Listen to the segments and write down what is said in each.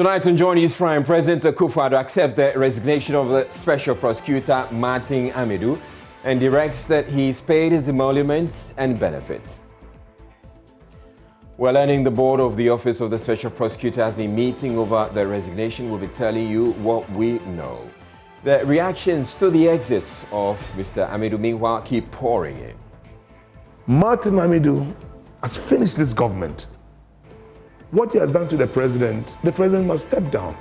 Tonight on Joynews Prime, President Akufo-Addo accepts the resignation of the Special Prosecutor Martin Amidu and directs that he is paid his emoluments and benefits. We're learning the board of the Office of the Special Prosecutor has been meeting over the resignation. We'll be telling you what we know. The reactions to the exit of Mr. Amidu, meanwhile, keep pouring in. Martin Amidu has finished this government. What he has done to the president must step down.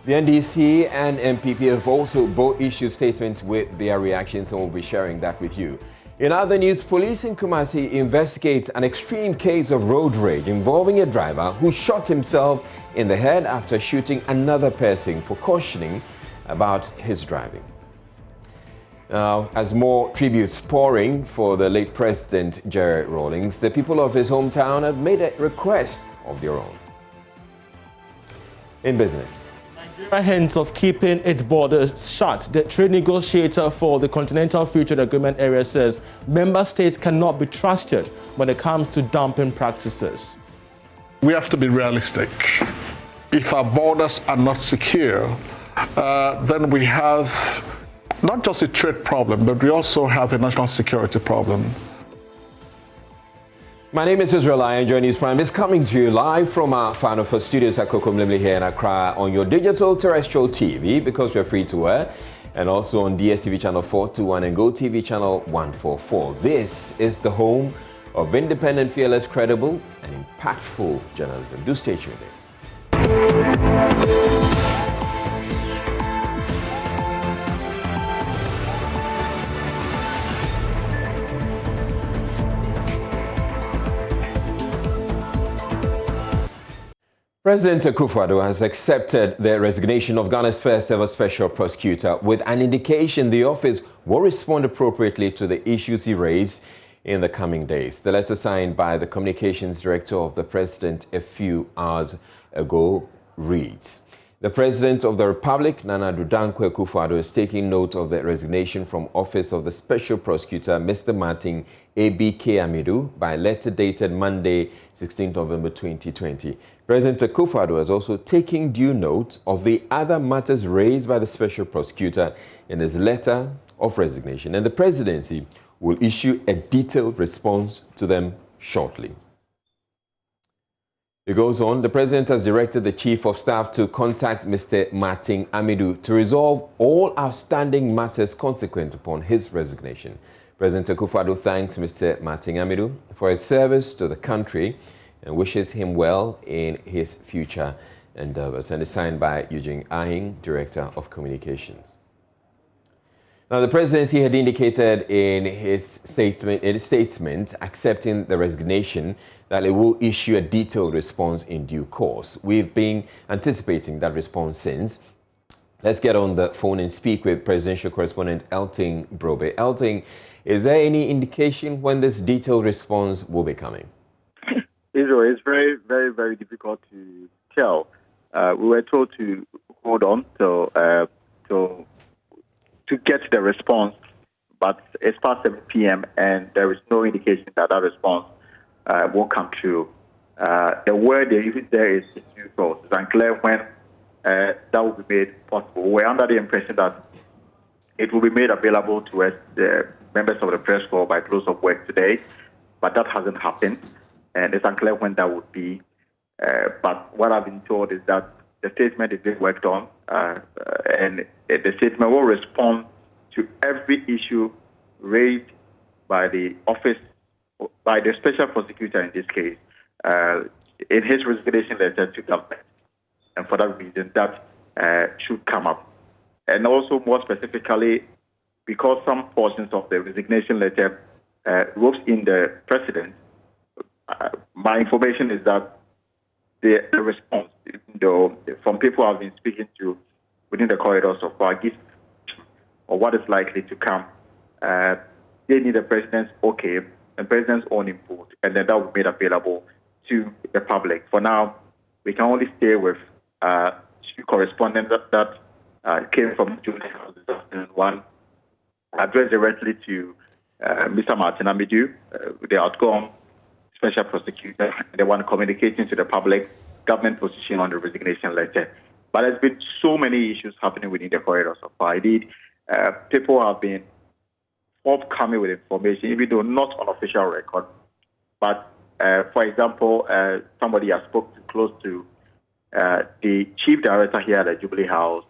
The NDC and MPP have also both issued statements with their reactions, and we'll be sharing that with you. In other news, police in Kumasi investigates an extreme case of road rage involving a driver who shot himself in the head after shooting another person for cautioning about his driving. Now, as more tributes pouring for the late President Jerry Rawlings, the people of his hometown have made a request of their own. In business, Nigeria hints of keeping its borders shut. The trade negotiator for the Continental Free Trade Agreement area says member states cannot be trusted when it comes to dumping practices. We have to be realistic. If our borders are not secure, then we have not just a trade problem, but we also have a national security problem. my name is Israel and Joynews Prime is coming to you live from our Final Four studios at Kokomlimli here in Accra on your digital terrestrial TV, because we're free to air, and also on DSTV channel 421 and GoTV channel 144. This is the home of independent, fearless, credible, and impactful journalism. Do stay tuned in. President Akufo-Addo has accepted the resignation of Ghana's first ever special prosecutor with an indication the office will respond appropriately to the issues he raised in the coming days. The letter signed by the communications director of the president a few hours ago reads: The President of the Republic, Nana Addo Dankwa Akufo-Addo, is taking note of the resignation from office of the Special Prosecutor, Mr. Martin A.B.K. Amidu, by letter dated Monday, 16th November 2020. President Akufo-Addo has also taken due note of the other matters raised by the Special Prosecutor in his letter of resignation, and the presidency will issue a detailed response to them shortly. It goes on, the President has directed the Chief of Staff to contact Mr. Martin Amidu to resolve all outstanding matters consequent upon his resignation. President Akufo-Addo thanks Mr. Martin Amidu for his service to the country and wishes him well in his future endeavors. And it's signed by Eugene Ahing, Director of Communications. Now, the presidency had indicated in his statement accepting the resignation that it will issue a detailed response in due course. We've been anticipating that response since. Let's get on the phone and speak with presidential correspondent Elting Brobe. Elting, is there any indication when this detailed response will be coming? Israel, it's very, very, very difficult to tell. We were told to hold on to get the response, but it's past 7 p.m. and there is no indication that that response won't come true. The word they use there is due course. It's unclear when that will be made possible. We're under the impression that it will be made available to us, the members of the press corps, by close of work today, but that hasn't happened, and it's unclear when that would be. But what I've been told is that the statement is being worked on, and the statement will respond to every issue raised by the office, by the special prosecutor in this case, in his resignation letter to government. And for that reason, that should come up. And also, more specifically, because some portions of the resignation letter ropes in the president, my information is that the response, though, from people I've been speaking to within the corridors of Wagis, or what is likely to come, they need the president's okay and president's own input, and then that will be made available to the public. For now, we can only stay with two correspondents that came from June 2001, addressed directly to Mr. Martin Amidu, the outgoing special prosecutor, the one communicating to the public government position on the resignation letter. But there's been so many issues happening within the corridor so far. Indeed, people have been forthcoming with information, even though not on official record. But, for example, somebody I spoke to close to the chief director here at the Jubilee House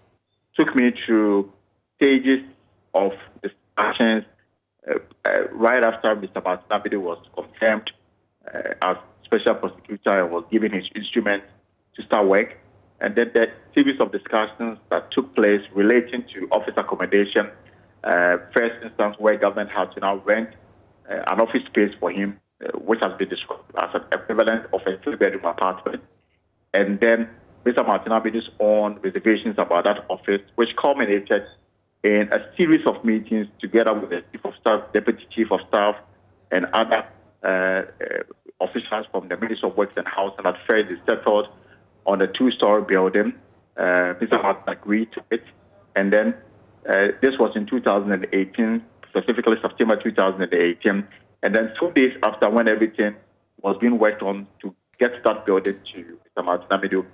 took me through stages of discussions right after Mr. Martin Amidu was confirmed as special prosecutor and was given his instrument to start work. And then the series of discussions that took place relating to office accommodation, first instance where government had to now rent an office space for him, which has been described as an equivalent of a three-bedroom apartment. And then Mr. Martin Amidu's own reservations about that office, which culminated in a series of meetings together with the Chief of Staff, Deputy Chief of Staff, and other officials from the Ministry of Works and Housing that first is settled on a two-story building. Mr. Martin agreed to it. And then this was in 2018, specifically September 2018. And then 2 days after, when everything was being worked on to get that building to Mr. Martin Amidu,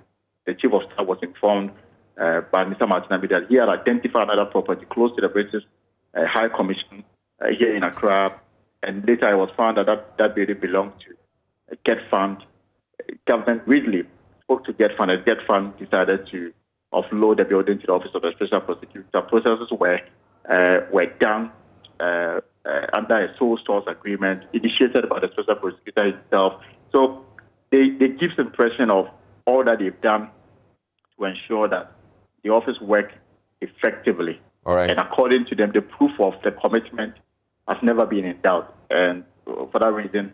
the Chief of Staff was informed by Mr. Martin Amidu that he had identified another property close to the British High Commission here in Accra. And later it was found that that building belonged to Get Fund. Government really spoke to Get Fund, and Get Fund decided to offload the building to the Office of the Special Prosecutor. Processes were done under a sole source agreement initiated by the Special Prosecutor himself. So they give the impression of all that they've done to ensure that the office work effectively. All right. And according to them, the proof of the commitment has never been in doubt. And for that reason,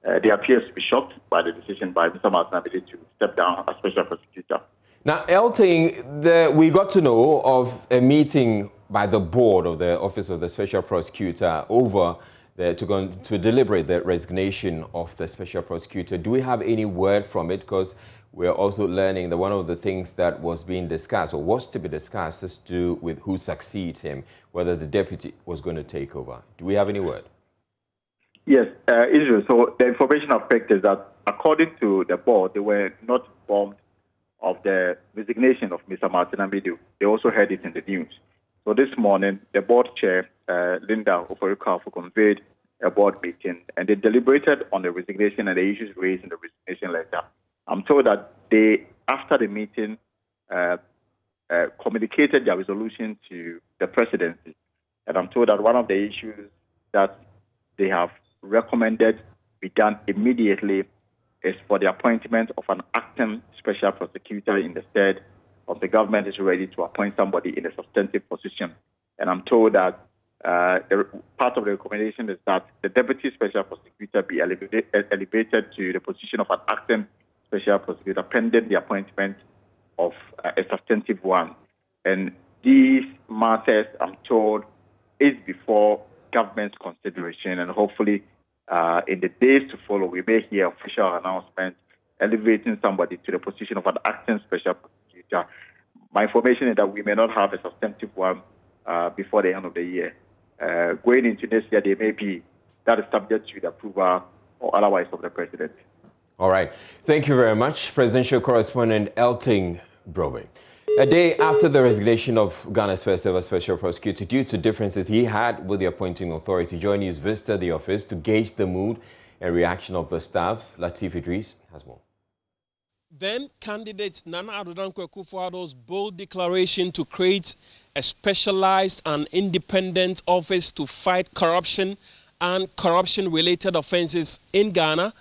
they appear to be shocked by the decision by Mr. Martin Amidu to step down as Special Prosecutor. Now, Elting, we got to know of a meeting by the board of the Office of the Special Prosecutor over to deliberate the resignation of the Special Prosecutor. Do we have any word from it? Because we're also learning that one of the things that was being discussed, or was to be discussed, has to do with who succeeds him, whether the deputy was going to take over. Do we have any word? Yes, Israel. So the information I've picked is that according to the board, they were not informed of the resignation of Mr. Martin Amidu. They also heard it in the news. So this morning, the board chair, Linda Oforikafu, conveyed a board meeting, and they deliberated on the resignation and the issues raised in the resignation letter. I'm told that they, after the meeting, communicated their resolution to the presidency. And I'm told that one of the issues that they have recommended be done immediately is for the appointment of an acting special prosecutor in the stead of the government is ready to appoint somebody in a substantive position. And I'm told that part of the recommendation is that the deputy special prosecutor be elevated to the position of an acting special prosecutor pending the appointment of a substantive one. And these matters, I'm told, is before government's consideration, and hopefully in the days to follow, we may hear official announcements elevating somebody to the position of an acting special prosecutor. My information is that we may not have a substantive one before the end of the year. Going into next year, there may be, that is subject to the approval or otherwise of the president. All right. Thank you very much, Presidential Correspondent Elting Brobe. A day after the resignation of Ghana's first ever special prosecutor due to differences he had with the appointing authority, Joynews visited the office to gauge the mood and reaction of the staff. Latif Idris has more. Then candidate Nana Addo Dankwa Akufo-Addo's bold declaration to create a specialized and independent office to fight corruption and corruption-related offenses in Ghana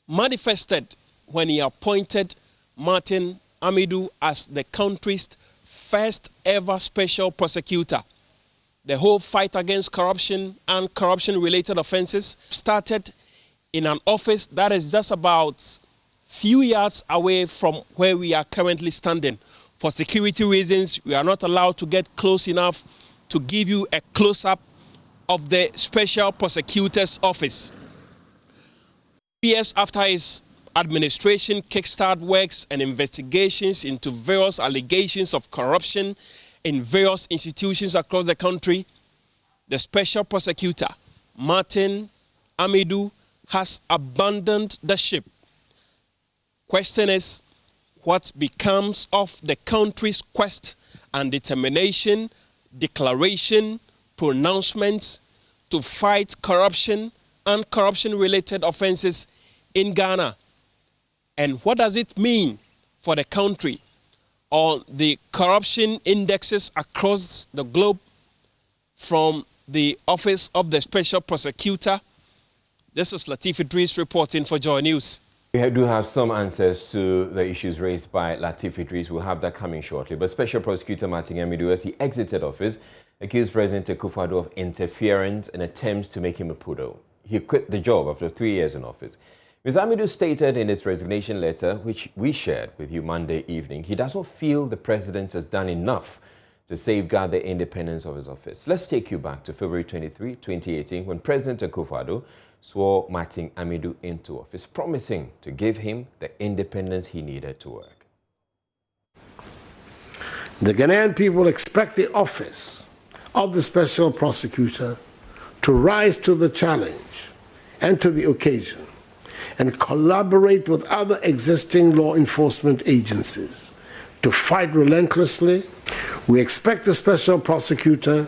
manifested when he appointed Martin Amidu as the country's first ever special prosecutor. The whole fight against corruption and corruption-related offenses started in an office that is just about few yards away from where we are currently standing. For security reasons, we are not allowed to get close enough to give you a close-up of the special prosecutor's office. Years after his administration kickstart works and investigations into various allegations of corruption in various institutions across the country, the special prosecutor, Martin Amidu, has abandoned the ship. Question is, what becomes of the country's quest and determination, declaration, pronouncements to fight corruption and corruption-related offenses in Ghana? And what does it mean for the country or the corruption indexes across the globe from the Office of the Special Prosecutor? This is Latif Idris reporting for Joy News. We do have some answers to the issues raised by Latif Idris. We'll have that coming shortly. But Special Prosecutor Martin Amidu, as he exited office, accused President Akufo-Addo of interference in attempts to make him a poodle. He quit the job after 3 years in office. Mr. Amidu stated in his resignation letter, which we shared with you Monday evening, he does not feel the president has done enough to safeguard the independence of his office. Let's take you back to February 23, 2018, when President Akufo-Addo swore Martin Amidu into office, promising to give him the independence he needed to work. The Ghanaian people expect the office of the Special Prosecutor to rise to the challenge and to the occasion and collaborate with other existing law enforcement agencies to fight relentlessly. We expect the Special Prosecutor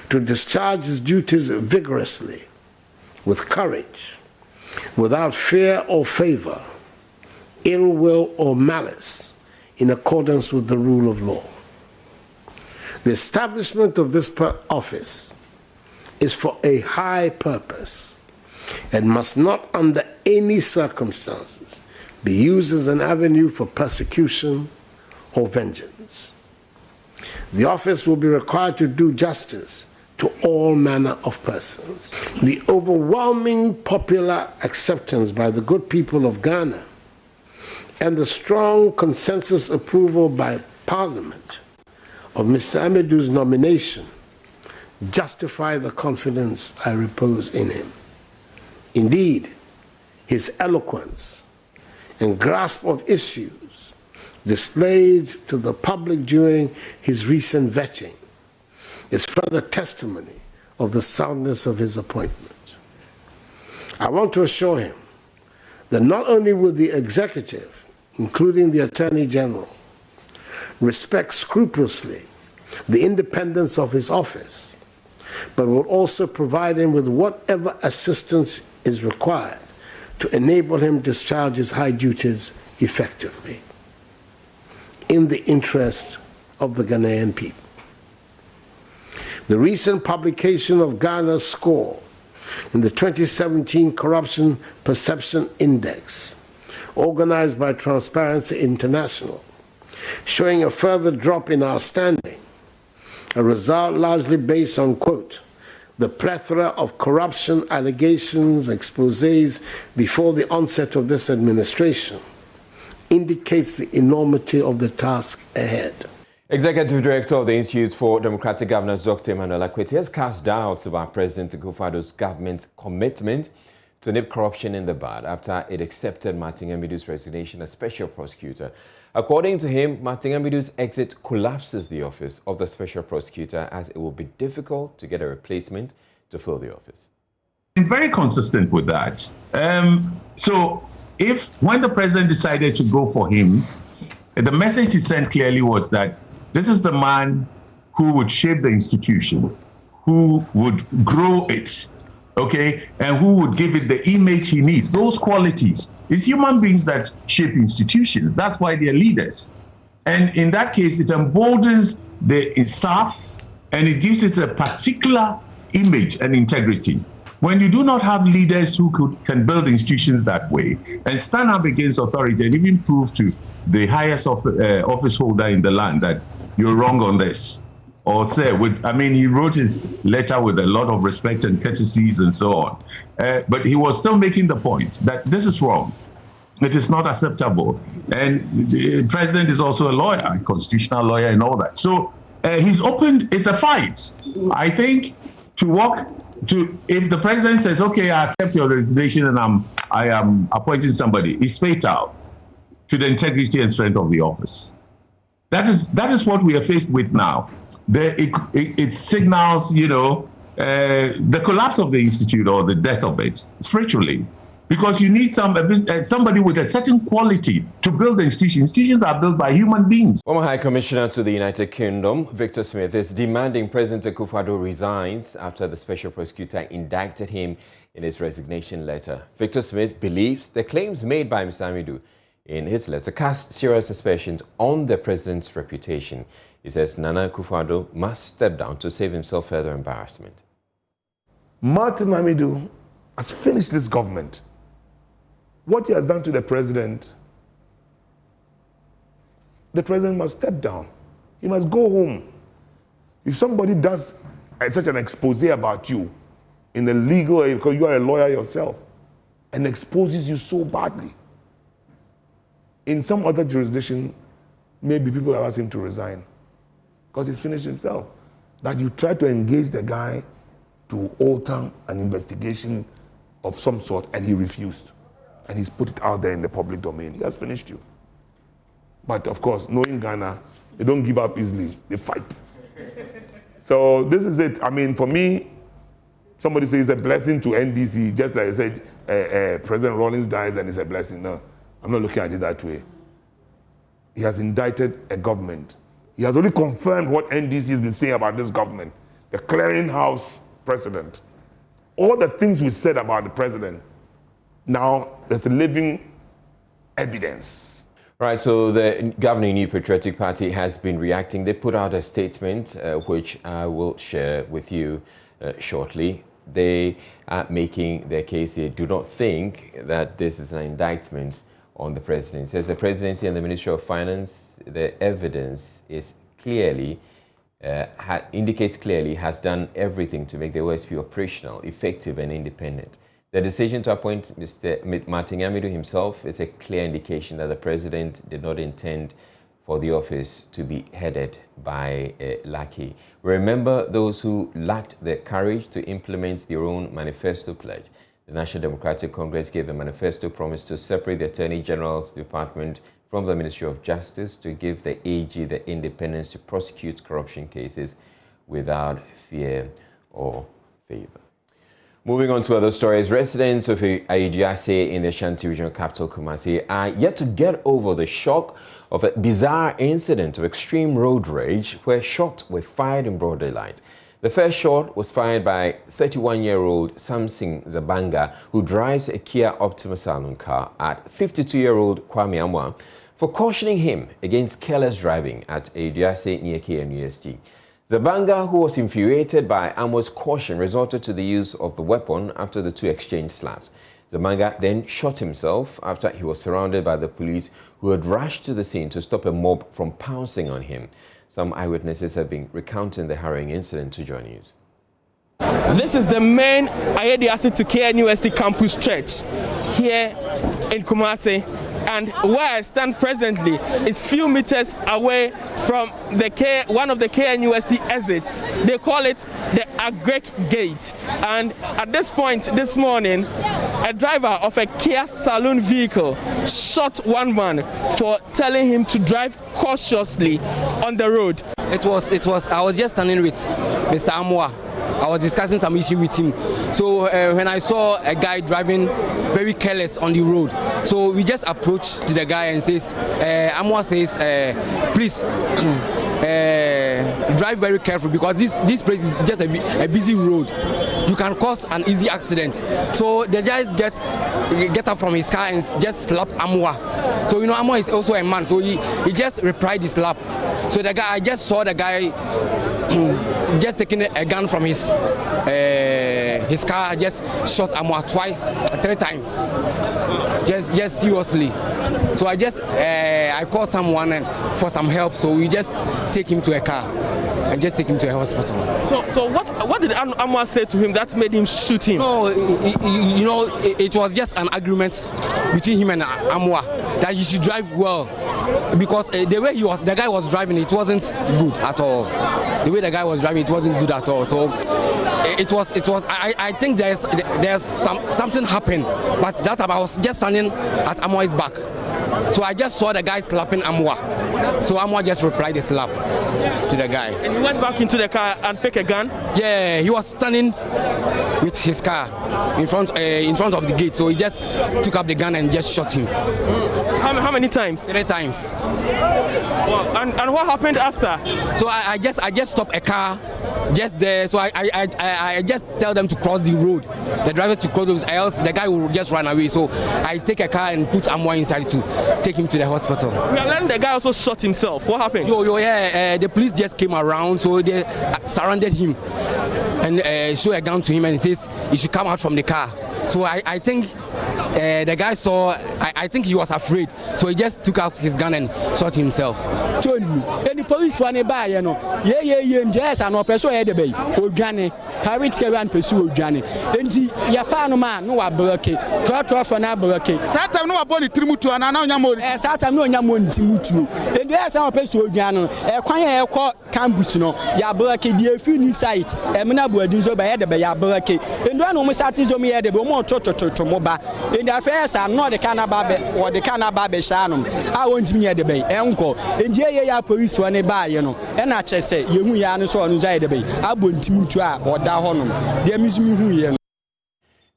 to discharge his duties vigorously, with courage, without fear or favor, ill will or malice, in accordance with the rule of law. The establishment of this office is for a high purpose and must not under any circumstances be used as an avenue for persecution or vengeance. The office will be required to do justice to all manner of persons. The overwhelming popular acceptance by the good people of Ghana and the strong consensus approval by Parliament of Mr. Amidu's nomination justify the confidence I repose in him. Indeed, his eloquence and grasp of issues displayed to the public during his recent vetting is further testimony of the soundness of his appointment. I want to assure him that not only will the executive, including the Attorney General, respect scrupulously the independence of his office, but will also provide him with whatever assistance is required to enable him to discharge his high duties effectively in the interest of the Ghanaian people. The recent publication of Ghana's score in the 2017 Corruption Perception Index, organized by Transparency International, showing a further drop in our standing, a result largely based on, quote, the plethora of corruption allegations, exposés before the onset of this administration, indicates the enormity of the task ahead. Executive Director of the Institute for Democratic Governance, Dr. Emmanuel Akwete, has cast doubts about President Akufo-Addo's government's commitment to nip corruption in the bud after it accepted Martin Amidu's resignation as Special Prosecutor. According to him, Martin Amidu's exit collapses the office of the Special Prosecutor, as it will be difficult to get a replacement to fill the office. I'm very consistent with that. So when the president decided to go for him, the message he sent clearly was that this is the man who would shape the institution, who would grow it, okay, and who would give it the image he needs. Those qualities. It's human beings that shape institutions. That's why they're leaders. And in that case, it emboldens the staff and it gives it a particular image and integrity. When you do not have leaders who can build institutions that way and stand up against authority and even prove to the highest office holder in the land that you're wrong on this, or say, he wrote his letter with a lot of respect and courtesies and so on. But he was still making the point that this is wrong. It is not acceptable. And the president is also a lawyer, a constitutional lawyer and all that. So he's opened, it's a fight. I think if the president says, okay, I accept your resignation and I am appointing somebody, it's fatal to the integrity and strength of the office. That is what we are faced with now. It signals, the collapse of the institute or the death of it spiritually, because you need somebody with a certain quality to build the institutions. Institutions are built by human beings. Former High Commissioner to the United Kingdom, Victor Smith, is demanding President Akufo-Addo resigns after the special prosecutor indicted him in his resignation letter. Victor Smith believes the claims made by Mr. Amidu in his letter cast serious suspicions on the president's reputation. He says Nana Akufo-Addo must step down to save himself further embarrassment. Martin Amidu has finished this government. What he has done to the president must step down. He must go home. If somebody does such an expose about you in the legal area, because you are a lawyer yourself, and exposes you so badly, in some other jurisdiction, maybe people have asked him to resign because he's finished himself. That you try to engage the guy to alter an investigation of some sort, and he refused. And he's put it out there in the public domain. He has finished you. But of course, knowing Ghana, they don't give up easily. They fight. So this is it. I mean, for me, somebody says it's a blessing to NDC, just like I said, President Rawlings dies and it's a blessing. No, I'm not looking at it that way. He has indicted a government. He has only confirmed what NDC has been saying about this government, the clearinghouse president. All the things we said about the president, now there's a living evidence. Right, so the governing New Patriotic Party has been reacting. They put out a statement, which I will share with you shortly. They are making their case. They do not think that this is an indictment on the president. It says the presidency and the Ministry of Finance, the evidence is clearly, indicates clearly, has done everything to make the OSP operational, effective and independent. The decision to appoint Mr. Martin Amidu himself is a clear indication that the president did not intend for the office to be headed by a lackey. Remember those who lacked the courage to implement their own manifesto pledge. The National Democratic Congress gave a manifesto promise to separate the Attorney General's Department from the Ministry of Justice, to give the AG the independence to prosecute corruption cases without fear or favor. Moving on to other stories, residents of Ayiduase in the Ashanti regional capital, Kumasi, are yet to get over the shock of a bizarre incident of extreme road rage where shots were fired in broad daylight. The first shot was fired by 31-year-old Samson Zabanga, who drives a Kia Optima Saloon car, at 52-year-old Kwame Amwa for cautioning him against careless driving at Ayiduase near KNUST. Zabanga, who was infuriated by Amwa's caution, resorted to the use of the weapon after the two exchanged slaps. Zabanga then shot himself after he was surrounded by the police, who had rushed to the scene to stop a mob from pouncing on him. Some eyewitnesses have been recounting the harrowing incident to Joynews. This is the main Ayiduase to KNUST campus church here in Kumasi. And where I stand presently is few meters away from one of the KNUST exits. They call it the Agrek Gate. And at this point this morning, a driver of a Kia Saloon vehicle shot one man for telling him to drive cautiously on the road. I was just standing with Mr. Amwa. I was discussing some issue with him. So when I saw a guy driving very careless on the road, so we just approached to the guy and says, Amwa says, please drive very carefully, because this place is just a busy road. You can cause an easy accident. So the guy get up from his car and just slap Amwa. So you know Amwa is also a man, so he just replied the slap. So I just saw the guy just taking a gun from his car, just shot Amwa three times, just seriously. So I called someone for some help, so we just take him to a car and just take him to a hospital. So what did Amwa say to him that made him shoot him? No, you know, it was just an agreement between him and Amwa that you should drive well, because the way the guy was driving, it wasn't good at all. The way the guy was driving, it wasn't good at all. So I think there's something happened, but that time I was just standing at Amwa's back. So I just saw the guy slapping Amwa. So Amwa just replied the slap to the guy. And he went back into the car and picked a gun? Yeah, he was standing with his car in front of the gate. So he just took up the gun and just shot him. How many times? 3 times. Wow. And what happened after? So I just stopped a car just there. So I just tell them to cross the road, the driver to cross the road, else the guy will just run away. So I take a car and put Amwa inside to take him to the hospital. We are learning the guy also shot himself. What happened? Yeah, the police just came around, so they surrounded him and showed a gun to him and says he should come out from the car. So I think the guy saw, I think he was afraid, so he just took out his gun and shot himself. So the police one by you know, yes, I know person head the bay, or Johnny, Harry Terran pursue Johnny. And ya found man, no, I block it, try for an abroke. Saturn no aboni Timutu and Anamo, Saturn no Yamon Timutu. And there's our person, Jano, a quiet campus, no, ya block it, dear few site, and Menabu do by the bay, ya block it. And one almost satisfied at the moment to Moba. In the affairs, I'm not the Canaba or the Canaba Shannon. I want me at the bay, uncle. And yeah, police one by, you know, and I just say, you know, so on the bay. I wouldn't Timutu or Dahonum. There is me who.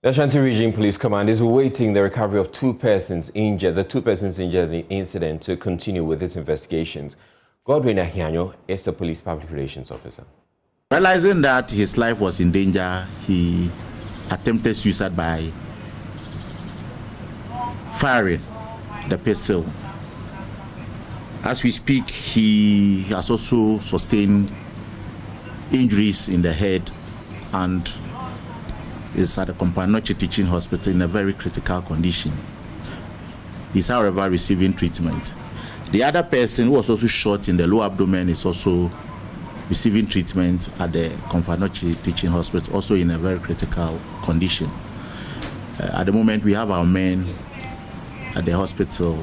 The Ashanti Region Police Command is awaiting the recovery of 2 persons injured. The 2 persons injured in the incident to continue with its investigations. Godwin Ahianyo is the police public relations officer. Realizing that his life was in danger, he attempted suicide by firing the pistol. As we speak, he has also sustained injuries in the head and is at the Kompanoche Teaching Hospital in a very critical condition. He's, however, receiving treatment. The other person who was also shot in the lower abdomen is also receiving treatment at the Kompanoche Teaching Hospital, also in a very critical condition. At the moment, we have our men at the hospital,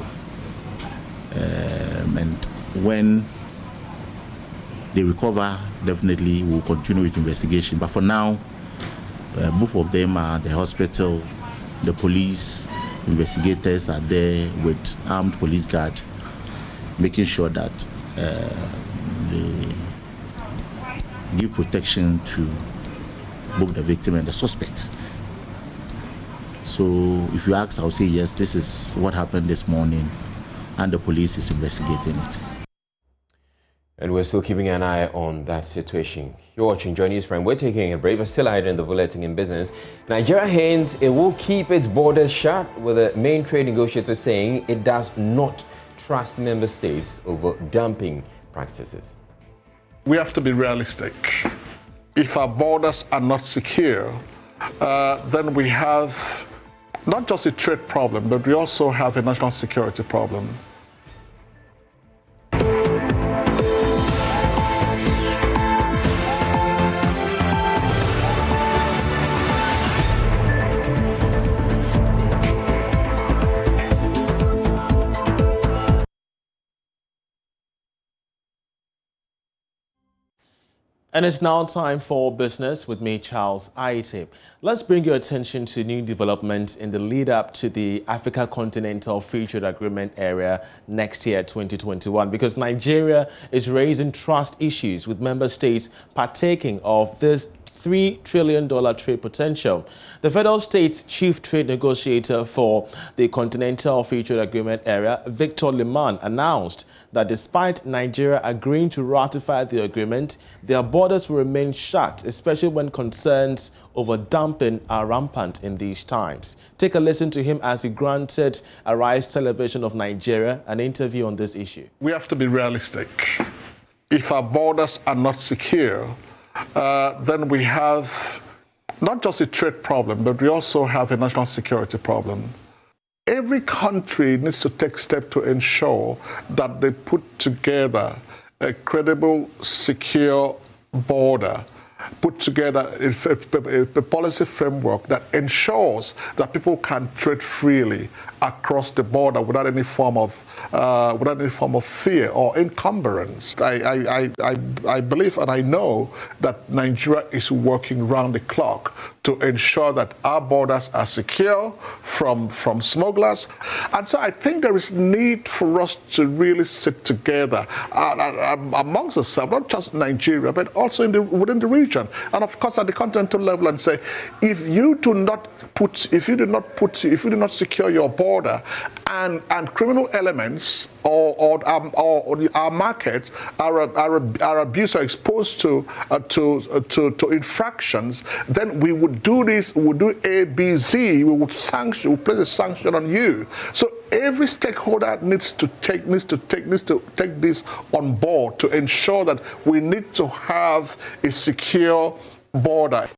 and when they recover, definitely we'll continue with investigation. But for now, both of them are at the hospital. The police investigators are there with armed police guard, making sure that they give protection to both the victim and the suspect. So if you ask, I'll say yes, this is what happened this morning, and the police is investigating it. And we're still keeping an eye on that situation. You're watching Joynews Prime. We're taking a break, but still in the bulletin in business. Nigeria hints it will keep its borders shut, with the main trade negotiator saying it does not trust member states over dumping practices. We have to be realistic. If our borders are not secure, then we have not just a trade problem, but we also have a national security problem. And it's now time for business with me, Charles Aite. Let's bring your attention to new developments in the lead up to the Africa Continental Free Trade Agreement area next year, 2021, because Nigeria is raising trust issues with member states partaking of this $3 trillion trade potential. The federal state's chief trade negotiator for the Continental Free Trade Agreement area, Victor Liman, announced that despite Nigeria agreeing to ratify the agreement, their borders will remain shut, especially when concerns over dumping are rampant in these times. Take a listen to him as he granted Arise Television of Nigeria an interview on this issue. We have to be realistic. If our borders are not secure, then we have not just a trade problem, but we also have a national security problem. Every country needs to take steps to ensure that they put together a credible, secure border, put together a policy framework that ensures that people can trade freely across the border without any form of fear or encumbrance. I believe and I know that Nigeria is working round the clock to ensure that our borders are secure from smugglers. And so I think there is need for us to really sit together amongst ourselves, not just Nigeria, but also within the region, and of course at the continental level, and say, if you do not secure your border, and criminal elements or our markets are abused or exposed to infractions, then we would do this. We would do A, B, Z. We would sanction. We place a sanction on you. So every stakeholder needs to take this on board to ensure that we need to have a secure border.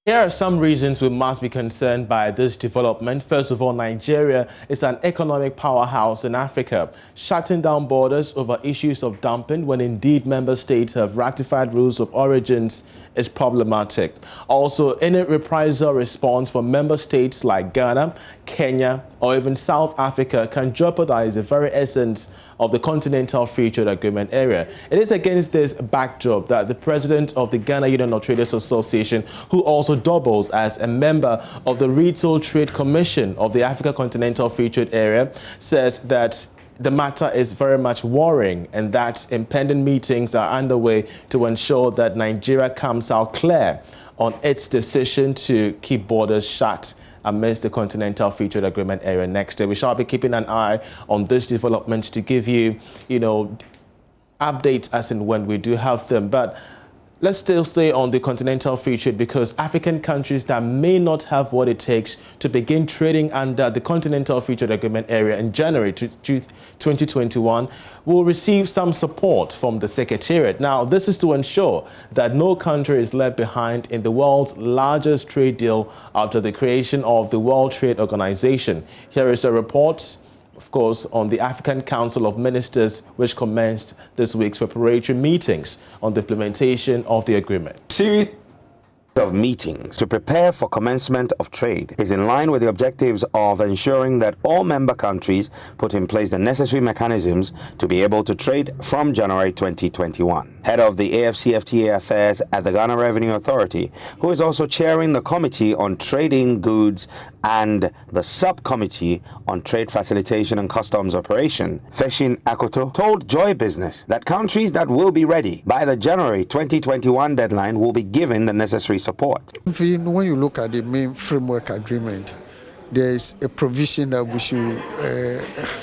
Here are some reasons we must be concerned by this development. First of all, Nigeria is an economic powerhouse in Africa. Shutting down borders over issues of dumping, when indeed member states have ratified rules of origins, is problematic. Also, any reprisal response from member states like Ghana, Kenya, or even South Africa can jeopardize the very essence of the Continental Free Trade Agreement area. It is against this backdrop that the president of the Ghana Union of Traders Association, who also doubles as a member of the Retail Trade Commission of the Africa Continental Free Trade Area, says that the matter is very much worrying and that impending meetings are underway to ensure that Nigeria comes out clear on its decision to keep borders shut amidst the Continental Free Trade Agreement area next year. We shall be keeping an eye on this development to give you, updates as and when we do have them. But let's still stay on the Continental Free Trade, because African countries that may not have what it takes to begin trading under the Continental Free Trade Agreement area in January 2021 will receive some support from the Secretariat. Now, this is to ensure that no country is left behind in the world's largest trade deal after the creation of the World Trade Organization. Here is a report, of course, on the African Council of Ministers, which commenced this week's preparatory meetings on the implementation of the agreement. Series of meetings to prepare for commencement of trade is in line with the objectives of ensuring that all member countries put in place the necessary mechanisms to be able to trade from January 2021. Head of the AFCFTA affairs at the Ghana Revenue Authority, who is also chairing the Committee on Trading Goods and the Subcommittee on Trade Facilitation and Customs Operation, Feshin Akoto, told Joy Business that countries that will be ready by the January 2021 deadline will be given the necessary support. When you look at the main framework agreement, there is a provision that we should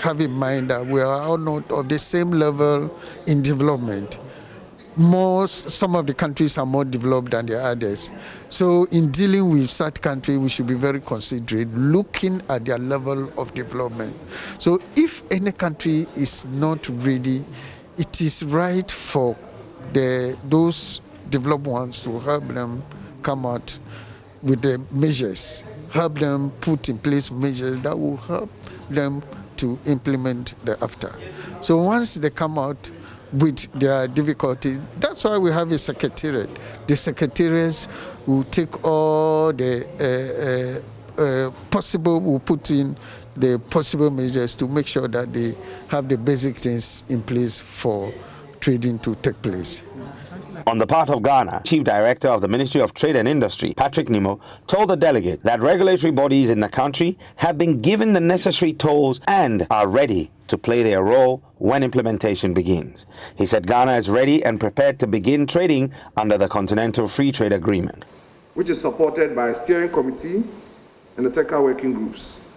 have in mind that we are all not of the same level in development. Some of the countries are more developed than the others. So in dealing with such countries, we should be very considerate, looking at their level of development. So if any country is not ready, it is right for those developed ones to help them come out with the measures, help them put in place measures that will help them to implement the AFTA. So once they come out with their difficulties, that's why we have a secretariat. The secretariats will take all the will put in the possible measures to make sure that they have the basic things in place for trading to take place. On the part of Ghana, Chief Director of the Ministry of Trade and Industry, Patrick Nimo, told the delegate that regulatory bodies in the country have been given the necessary tools and are ready to play their role when implementation begins. He said Ghana is ready and prepared to begin trading under the Continental Free Trade Agreement, which is supported by a steering committee and the technical working groups.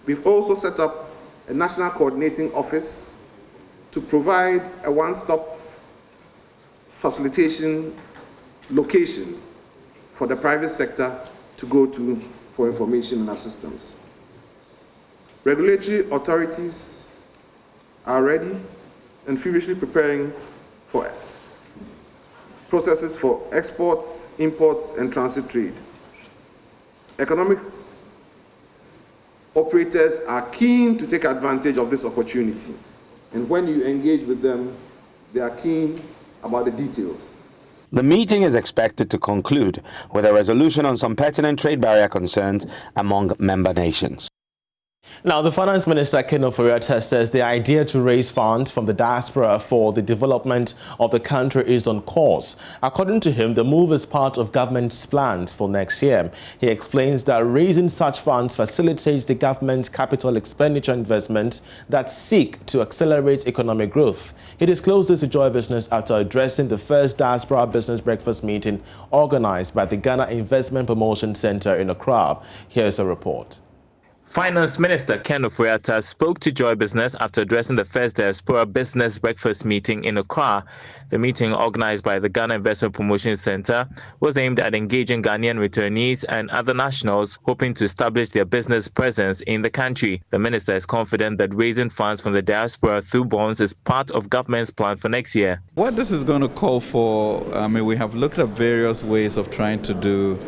We've also set up a national coordinating office to provide a one-stop facilitation location for the private sector to go to for information and assistance. Regulatory authorities are ready and feverishly preparing for processes for exports, imports, and transit trade. Economic operators are keen to take advantage of this opportunity, and when you engage with them, they are keen about the details. The meeting is expected to conclude with a resolution on some pertinent trade barrier concerns among member nations. Now, the Finance Minister, Ken Ofori-Atta, says the idea to raise funds from the diaspora for the development of the country is on course. According to him, the move is part of government's plans for next year. He explains that raising such funds facilitates the government's capital expenditure investments that seek to accelerate economic growth. He disclosed this to Joy Business after addressing the first diaspora business breakfast meeting organized by the Ghana Investment Promotion Center in Accra. Here's a report. Finance Minister Ken Ofori-Atta spoke to Joy Business after addressing the first diaspora business breakfast meeting in Accra. The meeting, organized by the Ghana Investment Promotion Center, was aimed at engaging Ghanaian returnees and other nationals hoping to establish their business presence in the country. The minister is confident that raising funds from the diaspora through bonds is part of government's plan for next year. What this is going to call for, we have looked at various ways of trying to do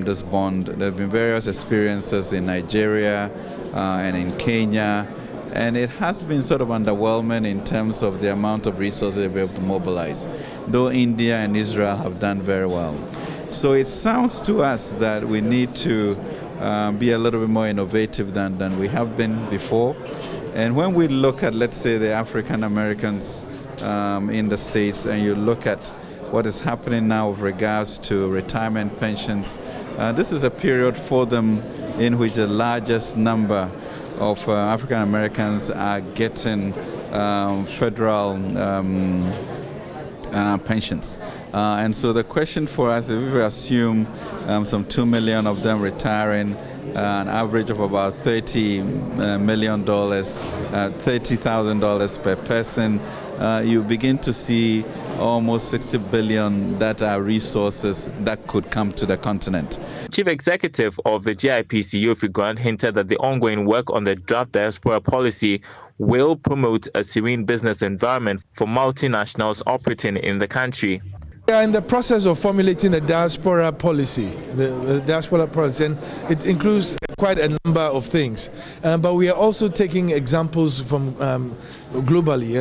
this bond. There have been various experiences in Nigeria and in Kenya, and it has been sort of underwhelming in terms of the amount of resources we're able to mobilize, though India and Israel have done very well. So it sounds to us that we need to be a little bit more innovative than we have been before. And when we look at, let's say, the African Americans in the States, and you look at what is happening now with regards to retirement pensions, this is a period for them in which the largest number of African Americans are getting federal pensions. And so the question for us, if we assume some 2 million of them retiring, an average of about $30 million, $30,000 per person, you begin to see almost 60 billion that are resources that could come to the continent. Chief Executive of the GIPC, Yofi Grant, hinted that the ongoing work on the draft diaspora policy will promote a serene business environment for multinationals operating in the country. We are in the process of formulating a diaspora policy, the diaspora policy, and it includes quite a number of things. But we are also taking examples from globally.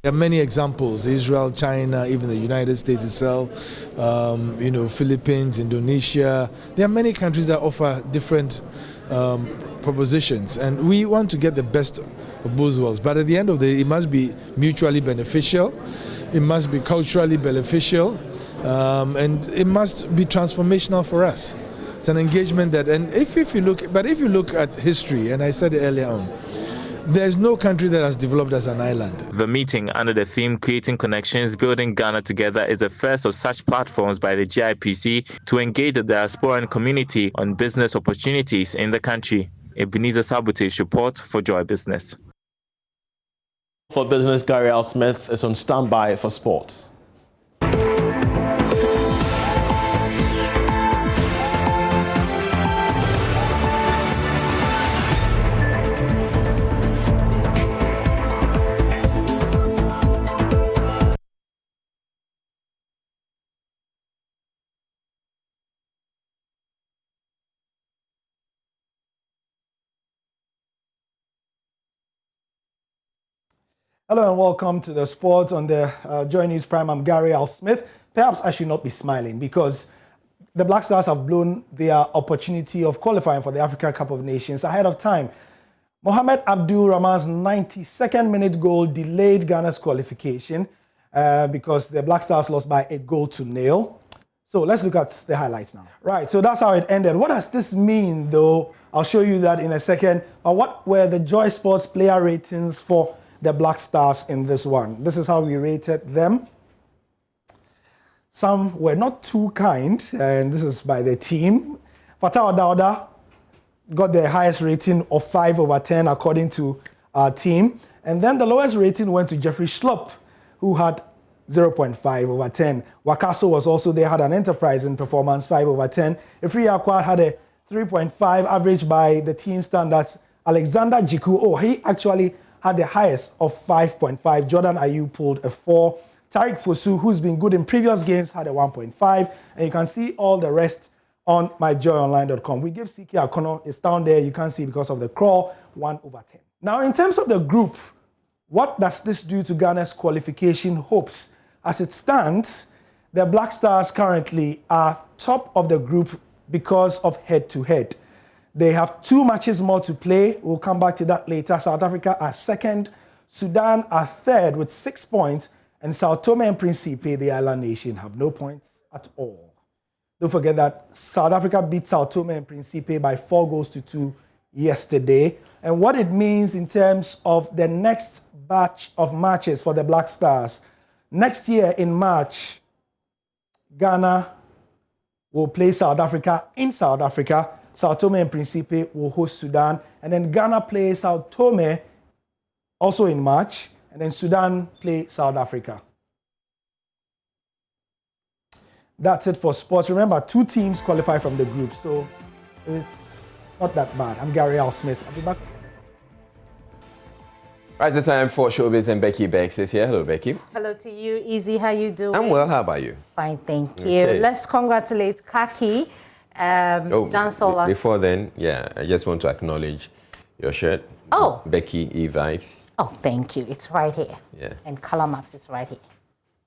There are many examples: Israel, China, even the United States itself, Philippines, Indonesia. There are many countries that offer different propositions, and we want to get the best of both worlds. But at the end of the day, it must be mutually beneficial. It must be culturally beneficial, and it must be transformational for us. It's an engagement that, and if you look at history, and I said it earlier on, there's no country that has developed as an island. The meeting, under the theme Creating Connections, Building Ghana Together, is the first of such platforms by the GIPC to engage the diasporan community on business opportunities in the country. Ebenezer Sabotage report for Joy Business. For Business, Gary L. Smith is on standby for sports. Hello and welcome to the sports on the Joynews Prime. I'm Gary L. Smith. Perhaps I should not be smiling because the Black Stars have blown their opportunity of qualifying for the Africa Cup of Nations ahead of time. Mohamed Abdul Rahman's 92nd minute goal delayed Ghana's qualification because the Black Stars lost by 1-0. So let's look at the highlights now. Right, so that's how it ended. What does this mean though? I'll show you that in a second. But what were the Joy Sports player ratings for the Black Stars in this one? This is how we rated them. Some were not too kind, and this is by the team. Fatah Dawda got the highest rating of 5/10 according to our team. And then the lowest rating went to Jeffrey Schlupp, who had 0.5/10. Wakaso was also there, had an enterprising performance, 5/10. Ifri Akwa had a 3.5 average by the team standards. Alexander Jiku, he actually had the highest of 5.5. Jordan Ayew pulled a 4. Tariq Fosu, who's been good in previous games, had a 1.5. And you can see all the rest on myjoyonline.com. We give CK Akono, it's down there. You can't see because of the crawl, 1/10. Now, in terms of the group, what does this do to Ghana's qualification hopes? As it stands, the Black Stars currently are top of the group because of head-to-head. They have 2 matches more to play. We'll come back to that later. South Africa are second. Sudan are third with 6 points. And Sao Tome and Principe, the island nation, have no points at all. Don't forget that South Africa beat Sao Tome and Principe by 4-2 yesterday. And what it means in terms of the next batch of matches for the Black Stars. Next year in March, Ghana will play South Africa in South Africa. Sao Tome and Principe will host Sudan. And then Ghana plays Sao Tome also in March. And then Sudan play South Africa. That's it for sports. Remember, 2 teams qualify from the group, so it's not that bad. I'm Gary Al Smith. I'll be back. Right, it's time for Showbiz, and Becky Bex is here. Hello, Becky. Hello to you, Easy. How you doing? I'm well. How about you? Fine, thank you. Okay. Let's congratulate Kaki. Before then, I just want to acknowledge your shirt. Oh. Becky E Vibes. Oh, thank you. It's right here. Yeah. And Color Max is right here.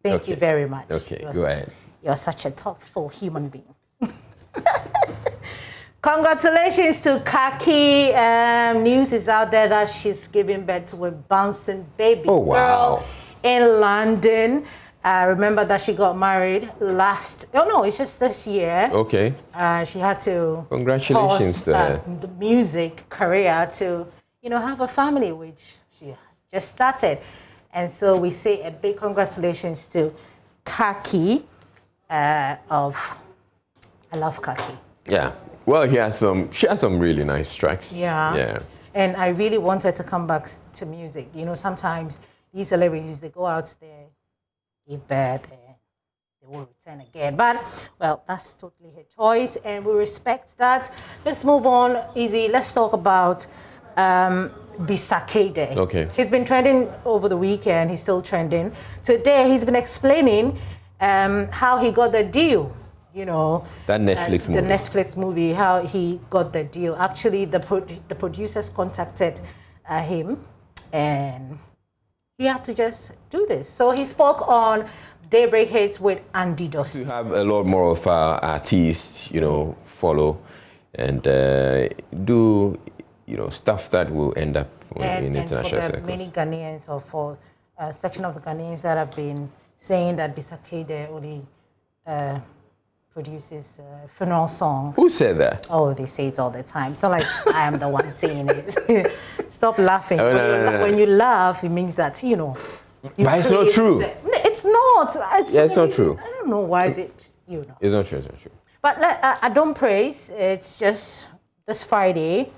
Thank you very much. Okay, go ahead. You're such a thoughtful human being. Congratulations to Kaki. News is out there that she's giving birth to a bouncing baby girl in London. Remember that she got married it's just this year. Okay. She had to Congratulations to her. The music career to, have a family, which she has just started. And so we say a big congratulations to Kaki I love Kaki. Yeah. Well, she has some really nice tracks. Yeah. Yeah. And I really wanted to come back to music. Sometimes these celebrities, they go out there, give birth, and they will return again. But, well, that's totally her choice, and we respect that. Let's move on, Easy. Let's talk about Bisakede. Okay. He's been trending over the weekend. He's still trending. Today, he's been explaining how he got the deal. That Netflix movie. The Netflix movie, how he got the deal. Actually, the producers contacted him, and he had to just do this. So he spoke on Daybreak Hits with Andy Dusty. To have a lot more of our artists, follow and do, stuff that will end up in international circles. Many Ghanaians, or for a section of the Ghanaians that have been saying that Bisakede only produces funeral songs. Who said that? Oh, they say it all the time. So like, I am the one saying it. Stop laughing. No. When you laugh, it means that, But it's not true. It's not. It's not true. I don't know why It's not true. It's not true. But I don't praise. It's just this Friday.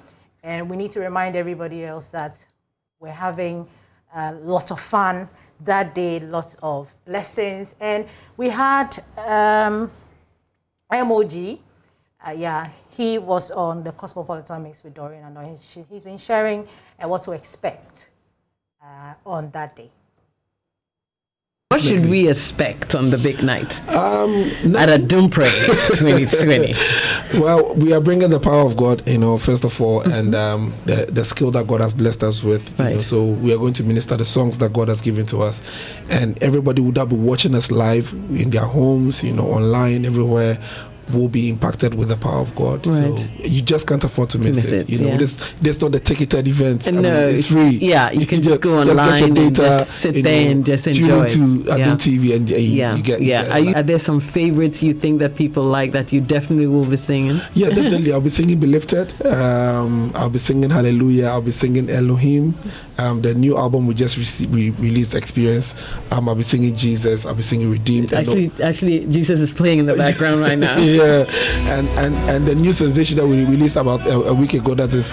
And we need to remind everybody else that we're having a lot of fun that day, lots of blessings. And we had MOG. He was on the Cosmopolitan Mix with Dorian, and he's been sharing what to expect on that day. What should we expect on the big night at a Dumpre 2020? Well, we are bringing the power of God, first of all, and the skill that God has blessed us with. So we are going to minister the songs that God has given to us. And everybody would have been watching us live in their homes, online, everywhere, will be impacted with the power of God. Right. So you just can't afford to miss it. This not the ticketed event. No, it's free. Yeah, you can just go online and just sit there and just enjoy. Tune into TV and you get. Are there some favorites you think that people like that you definitely will be singing? Yeah, definitely. I'll be singing "Be Lifted." I'll be singing "Hallelujah." I'll be singing "Elohim." The new album we just released, "Experience." I'll be singing "Jesus." I'll be singing "Redeemed." Actually, Jesus is playing in the background right now. Yeah, and the new sensation that we released about a week ago, that is,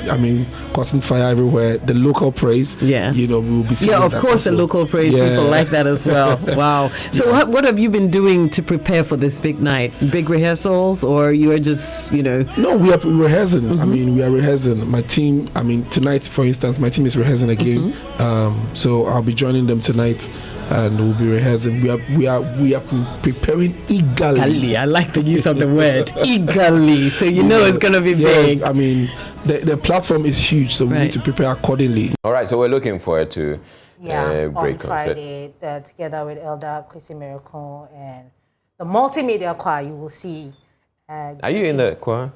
causing fire everywhere. The local praise. Yeah. We will be singing. Yeah, of course, the local praise. People like that as well. Wow. So what have you been doing to prepare for this big night? Big rehearsals, or you are just, No, we are rehearsing. Mm-hmm. We are rehearsing. My team. Tonight, for instance, my team is rehearsing again. Mm-hmm. So I'll be joining them tonight. And we'll be rehearsing. We are preparing eagerly. I like the use of the word eagerly. So it's going to be big. The platform is huge, so we need to prepare accordingly. All right, so we're looking forward to on Friday, together with Elder Kwesi Miracle and the multimedia choir. You will see. Are you in the choir?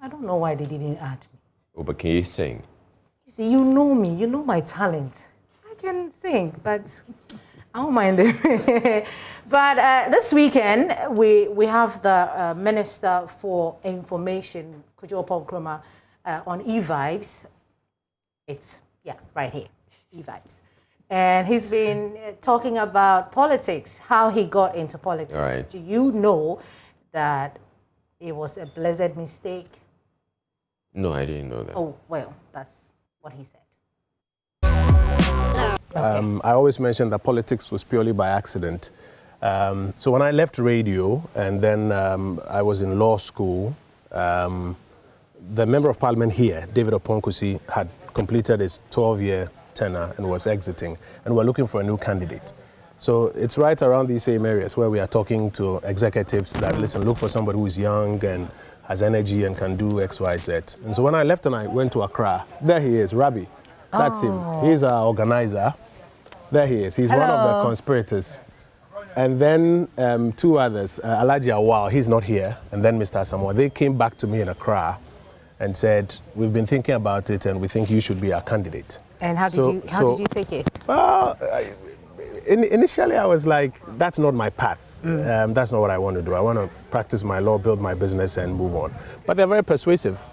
I don't know why they didn't add me. Oh, but can you sing? You see, you know me, you know my talent. I can sing, but I don't mind it. But this weekend, we have the Minister for Information, Kojo Ponkroma, on e-vibes. It's, yeah, right here, e-vibes. And he's been talking about politics, how he got into politics. Right. Do you know that it was a blessed mistake? No, I didn't know that. Oh, well, that's what he said. I always mention that politics was purely by accident. So when I left radio and then I was in law school, the Member of Parliament here, David Oponkusi, had completed his 12-year tenure and was exiting, and we're looking for a new candidate. So it's right around these same areas where we are talking to executives that, listen, look for somebody who's young and has energy and can do X, Y, Z. And so when I left and I went to Accra, there he is, Rabi. That's him. He's our organizer. There he is. He's one of the conspirators. And then two others, Alaji Awal, he's not here, and then Mr. Samoa. They came back to me in Accra and said, we've been thinking about it and we think you should be our candidate. And how did you take it? Well, initially I was like, that's not my path. That's not what I want to do. I want to practice my law, build my business and move on. But they're very persuasive.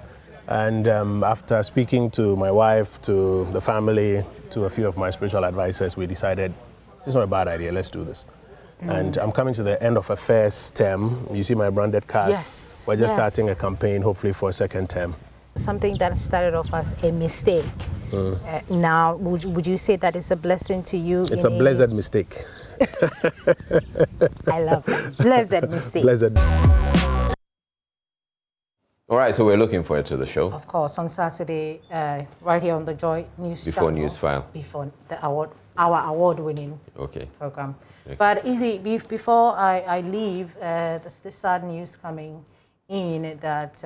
And after speaking to my wife, to the family, to a few of my spiritual advisors, we decided it's not a bad idea, let's do this. And I'm coming to the end of a first term. You see my branded cars. Yes. We're just starting a campaign, hopefully for a second term. Something that started off as a mistake. Now, would you say that it's a blessing to you? It's a blessed mistake. I love that. Blessed mistake. Blessed. All right, so we're looking forward to the show. Of course, on Saturday, right here on the Joynews Before News File. Before our award-winning program. Okay. But Izzy, before I leave, there's this sad news coming in that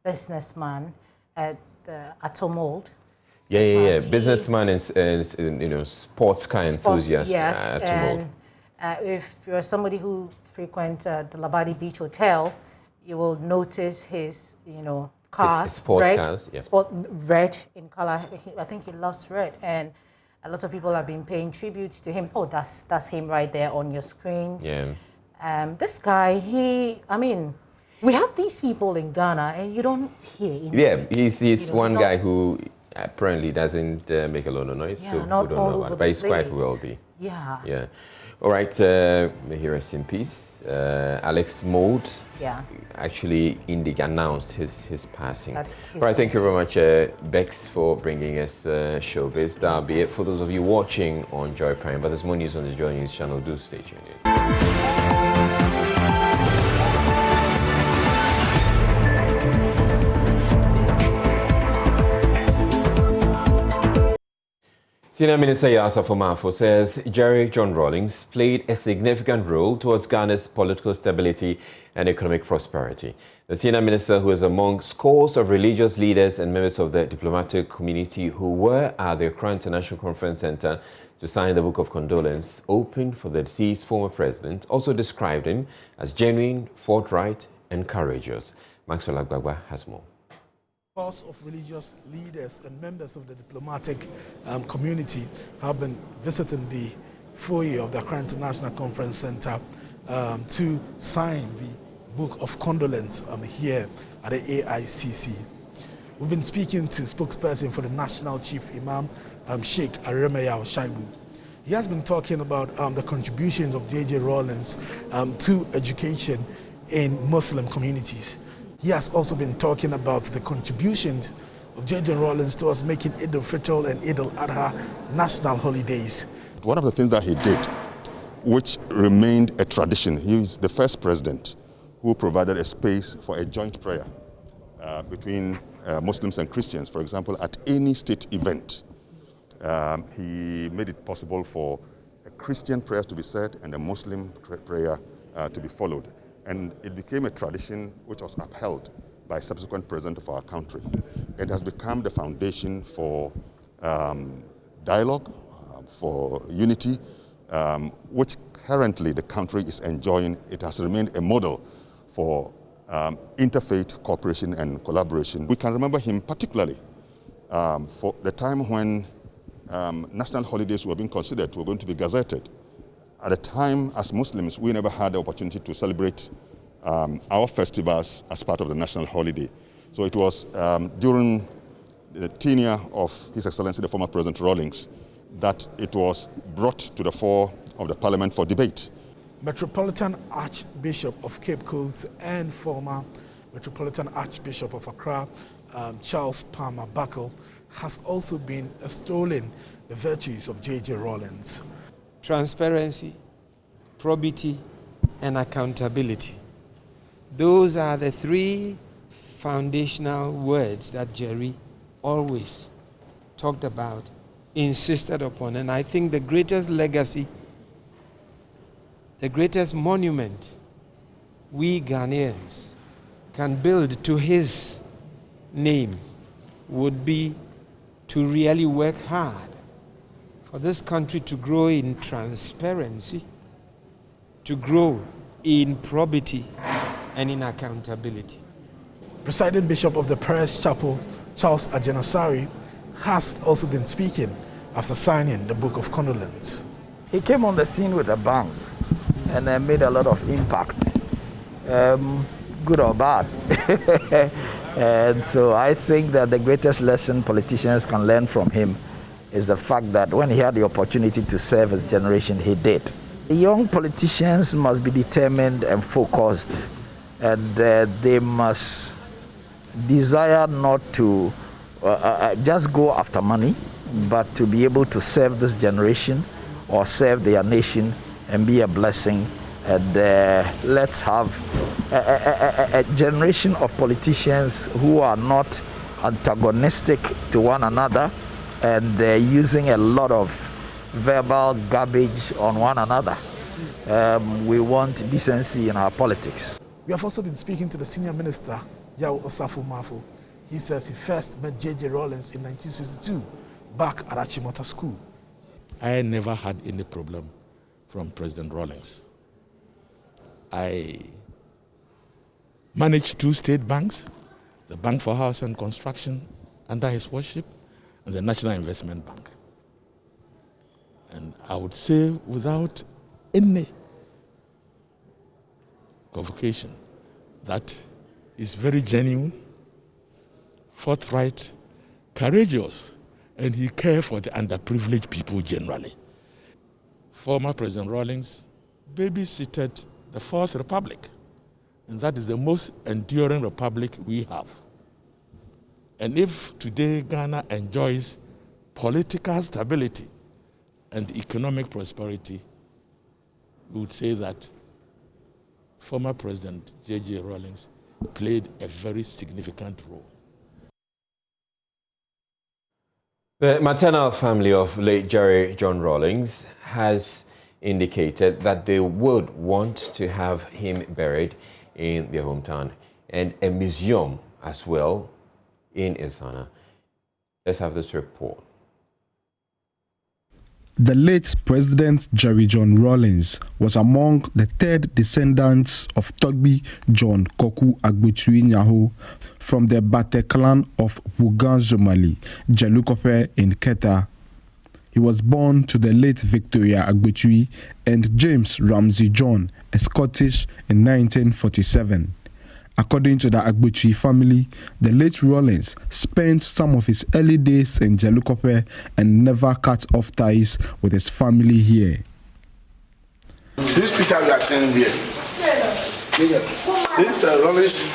businessman at Atomold. Yeah. Businessman and sports car enthusiast. Yes, Atomold. and if you're somebody who frequents the Labadi Beach Hotel, you will notice his, cars, sports red, cars, yeah. Red in color. I think he loves red, and a lot of people have been paying tributes to him. Oh, that's him right there on your screens. Yeah. This guy, we have these people in Ghana, and you don't hear. Yeah, he's one guy who apparently doesn't make a lot of noise, so we don't know about it. But he's quite wealthy. Yeah. Yeah. All right, may he rest in peace. Alex Mould actually announced his passing. All right, thank you very much, Bex, for bringing us showbiz. That'll be it for those of you watching on Joy Prime. But there's more news on the Joy News channel. Do stay tuned in. Senior Minister Yasa Fomafo says Jerry John Rawlings played a significant role towards Ghana's political stability and economic prosperity. The senior minister, who is among scores of religious leaders and members of the diplomatic community who were at the Accra International Conference Center to sign the Book of Condolence opened for the deceased former president, also described him as genuine, forthright and courageous. Maxwell Agbagba has more. Scores of religious leaders and members of the diplomatic community have been visiting the foyer of the Accra International Conference Center to sign the Book of Condolence here at the AICC. We've been speaking to spokesperson for the National Chief Imam, Sheikh Aremeyao Shaibu. He has been talking about the contributions of J.J. Rawlings to education in Muslim communities. He has also been talking about the contributions of J.J. Rawlings towards making Eid al-Fitr and Eid al-Adha national holidays. One of the things that he did, which remained a tradition, he is the first president who provided a space for a joint prayer between Muslims and Christians. For example, at any state event, he made it possible for a Christian prayer to be said and a Muslim prayer to be followed. And it became a tradition which was upheld by subsequent president of our country. It has become the foundation for dialogue, for unity, which currently the country is enjoying. It has remained a model for interfaith cooperation and collaboration. We can remember him particularly for the time when national holidays were being considered, were going to be gazetted. At the time, as Muslims, we never had the opportunity to celebrate our festivals as part of the national holiday. So it was during the tenure of His Excellency the former President Rawlings that it was brought to the fore of the Parliament for debate. Metropolitan Archbishop of Cape Coast and former Metropolitan Archbishop of Accra, Charles Palmer Buckle, has also been extolling the virtues of J.J. Rawlings. Transparency, probity, and accountability. Those are the three foundational words that Jerry always talked about, insisted upon. And I think the greatest legacy, the greatest monument we Ghanaians can build to his name would be to really work hard for this country to grow in transparency, to grow in probity and in accountability. Presiding Bishop of the Paris Chapel, Charles Ajenasari, has also been speaking after signing the Book of Condolence. He came on the scene with a bang and made a lot of impact, good or bad. And so I think that the greatest lesson politicians can learn from him is the fact that when he had the opportunity to serve his generation, he did. Young politicians must be determined and focused, and they must desire not to just go after money, but to be able to serve this generation or serve their nation and be a blessing. And let's have a generation of politicians who are not antagonistic to one another and using a lot of verbal garbage on one another. We want decency in our politics. We have also been speaking to the senior minister, Yao Osafo Mafo. He says he first met J.J. Rawlings in 1962 back at Achimota School. I never had any problem from President Rawlings. I managed 2 state banks, the Bank for House and Construction under his worship, and the National Investment Bank. And I would say without any provocation that is very genuine, forthright, courageous, and he cared for the underprivileged people generally. Former President Rawlings babysitted the Fourth Republic, and that is the most enduring republic we have. And if today Ghana enjoys political stability and economic prosperity, we would say that former President J.J. Rawlings played a very significant role. The maternal family of late Jerry John Rawlings has indicated that they would want to have him buried in their hometown and a museum as well in Isana. Let's have this report. The late President Jerry John Rawlings was among the 3rd descendants of Togbi John Koku Agbetui Nyaho from the Bate clan of Wuganzomali, Jelukope in Keta. He was born to the late Victoria Agbetui and James Ramsey John, a Scottish, in 1947. According to the Agbetui family, the late Rawlings spent some of his early days in Jelukope and never cut off ties with his family here. This picture we are seeing here, this is Rawlings'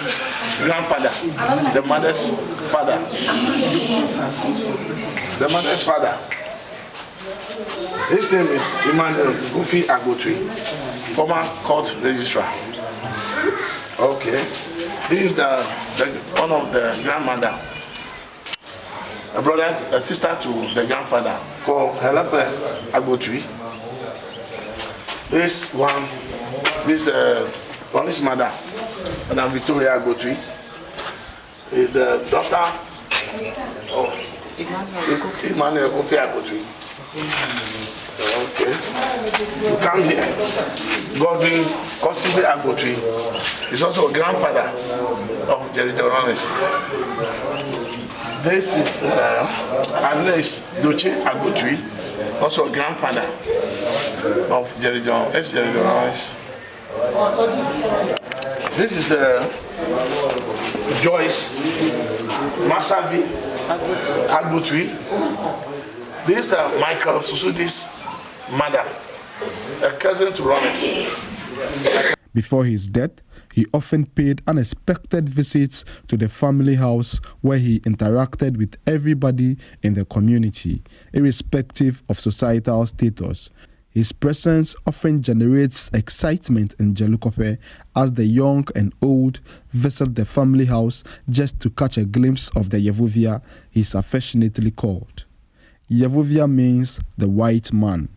grandfather, the mother's father. The mother's father. His name is Emmanuel Gufi Agbetui, former court registrar. Okay, this is one of the grandmother, a sister to the grandfather called Helepe Agbetui. This one, this Rawlings' mother, Madam Victoria Agbetui, is the daughter of Emmanuel Kofi Agbetui. Okay. You come here. Godwin Kosibe Agbotwi is also a grandfather of Jerry John Rollins. This is Agnes Doche Agbotwi, also a grandfather of Jerry John Rollins. This is Joyce Masavi Agbotwi. This is Michael Susudi's mother, a cousin to Rollins. Before his death, he often paid unexpected visits to the family house where he interacted with everybody in the community, irrespective of societal status. His presence often generates excitement in Jelukope as the young and old visit the family house just to catch a glimpse of the Yevovia he is affectionately called. Yevovia means the white man.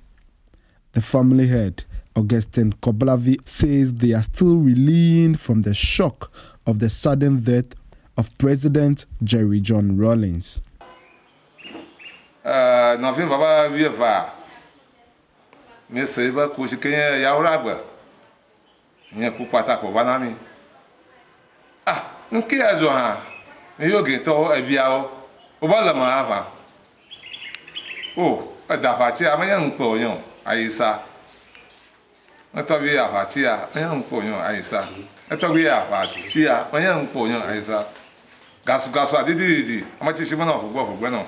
The family head, Augustine Koblavi, says they are still reeling from the shock of the sudden death of President Jerry John Rollins. Nothing Baba Vieva. Miss Saber Kushikaya Yauraba. Yakupata Kovanami. Ah, Nkia Joha. You get all a biao. Obala Mahava. Oh, a dapachi, I'm a young poyon, Aisa. I thought we are Hachia, a young poyon, Aisa. I thought we are Hachia, a young poyon, Aisa. Gaswa did it. How much is she of Bueno?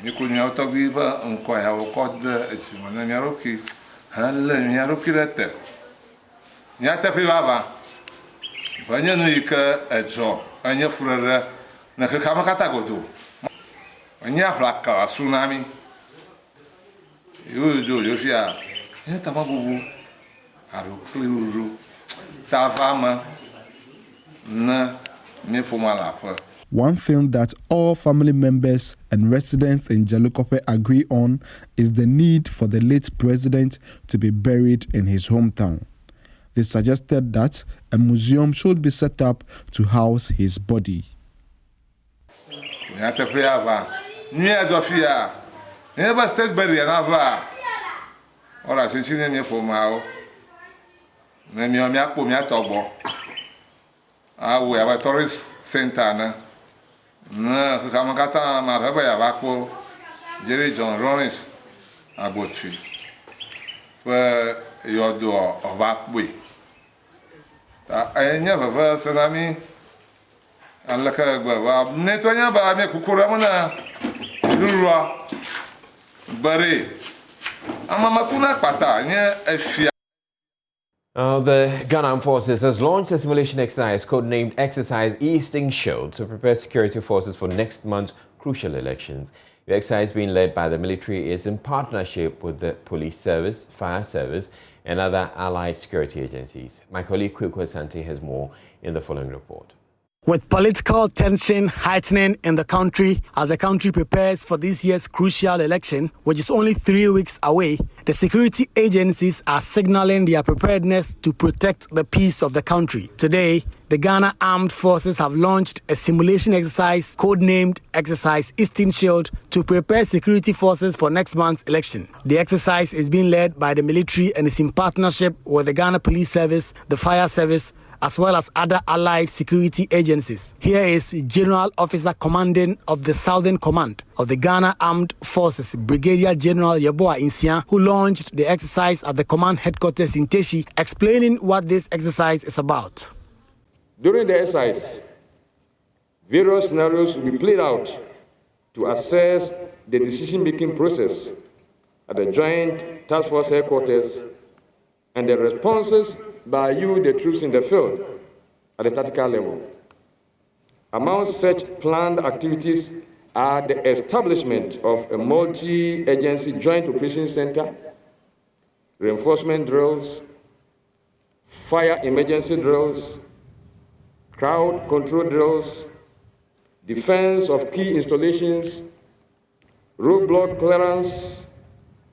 You couldn't out of Viva and quite have a cod at Yaroki, and Yaroki letter. Yata Pivava. When you know you can a job, and your friend Nakamakata go to. When you have like a tsunami, you do your share. Yetamabu, Aruku, Tavama, na Mipumala. One thing that all family members and residents in Jelukope agree on is the need for the late president to be buried in his hometown. They suggested that a museum should be set up to house his body. We have to pray over. Near Dofia, never state buried another. Or I should see them for Mao. Then you are Miatobo. We have a tourist center. No, Kamakata, Marabaya Vako, Jerry John Rollins, Agbotwi. Where your door of Akwe. I never verse and I mean, and like a Netonia Bami Kukuramana, Lura, Barre. Amamakuna Pata, near a fear. The Ghana Armed Forces has launched a simulation exercise codenamed Exercise Easting Shield to prepare security forces for next month's crucial elections. The exercise being led by the military is in partnership with the police service, fire service, and other allied security agencies. My colleague Kwekwe Sante has more in the following report. With political tension heightening in the country as the country prepares for this year's crucial election, which is only 3 weeks away, the security agencies are signaling their preparedness to protect the peace of the country. Today, the Ghana Armed Forces have launched a simulation exercise codenamed Exercise Easting Shield to prepare security forces for next month's election. The exercise is being led by the military and is in partnership with the Ghana Police Service, the Fire Service, as well as other allied security agencies. Here is General Officer Commanding of the Southern Command of the Ghana Armed Forces, Brigadier General Yeboah Insia, who launched the exercise at the command headquarters in Teshi, explaining what this exercise is about. During the exercise, various scenarios will be played out to assess the decision-making process at the Joint Task Force headquarters and the responses by you, the troops in the field, at the tactical level. Among such planned activities are the establishment of a multi-agency joint operations center, reinforcement drills, fire emergency drills, crowd control drills, defense of key installations, roadblock clearance,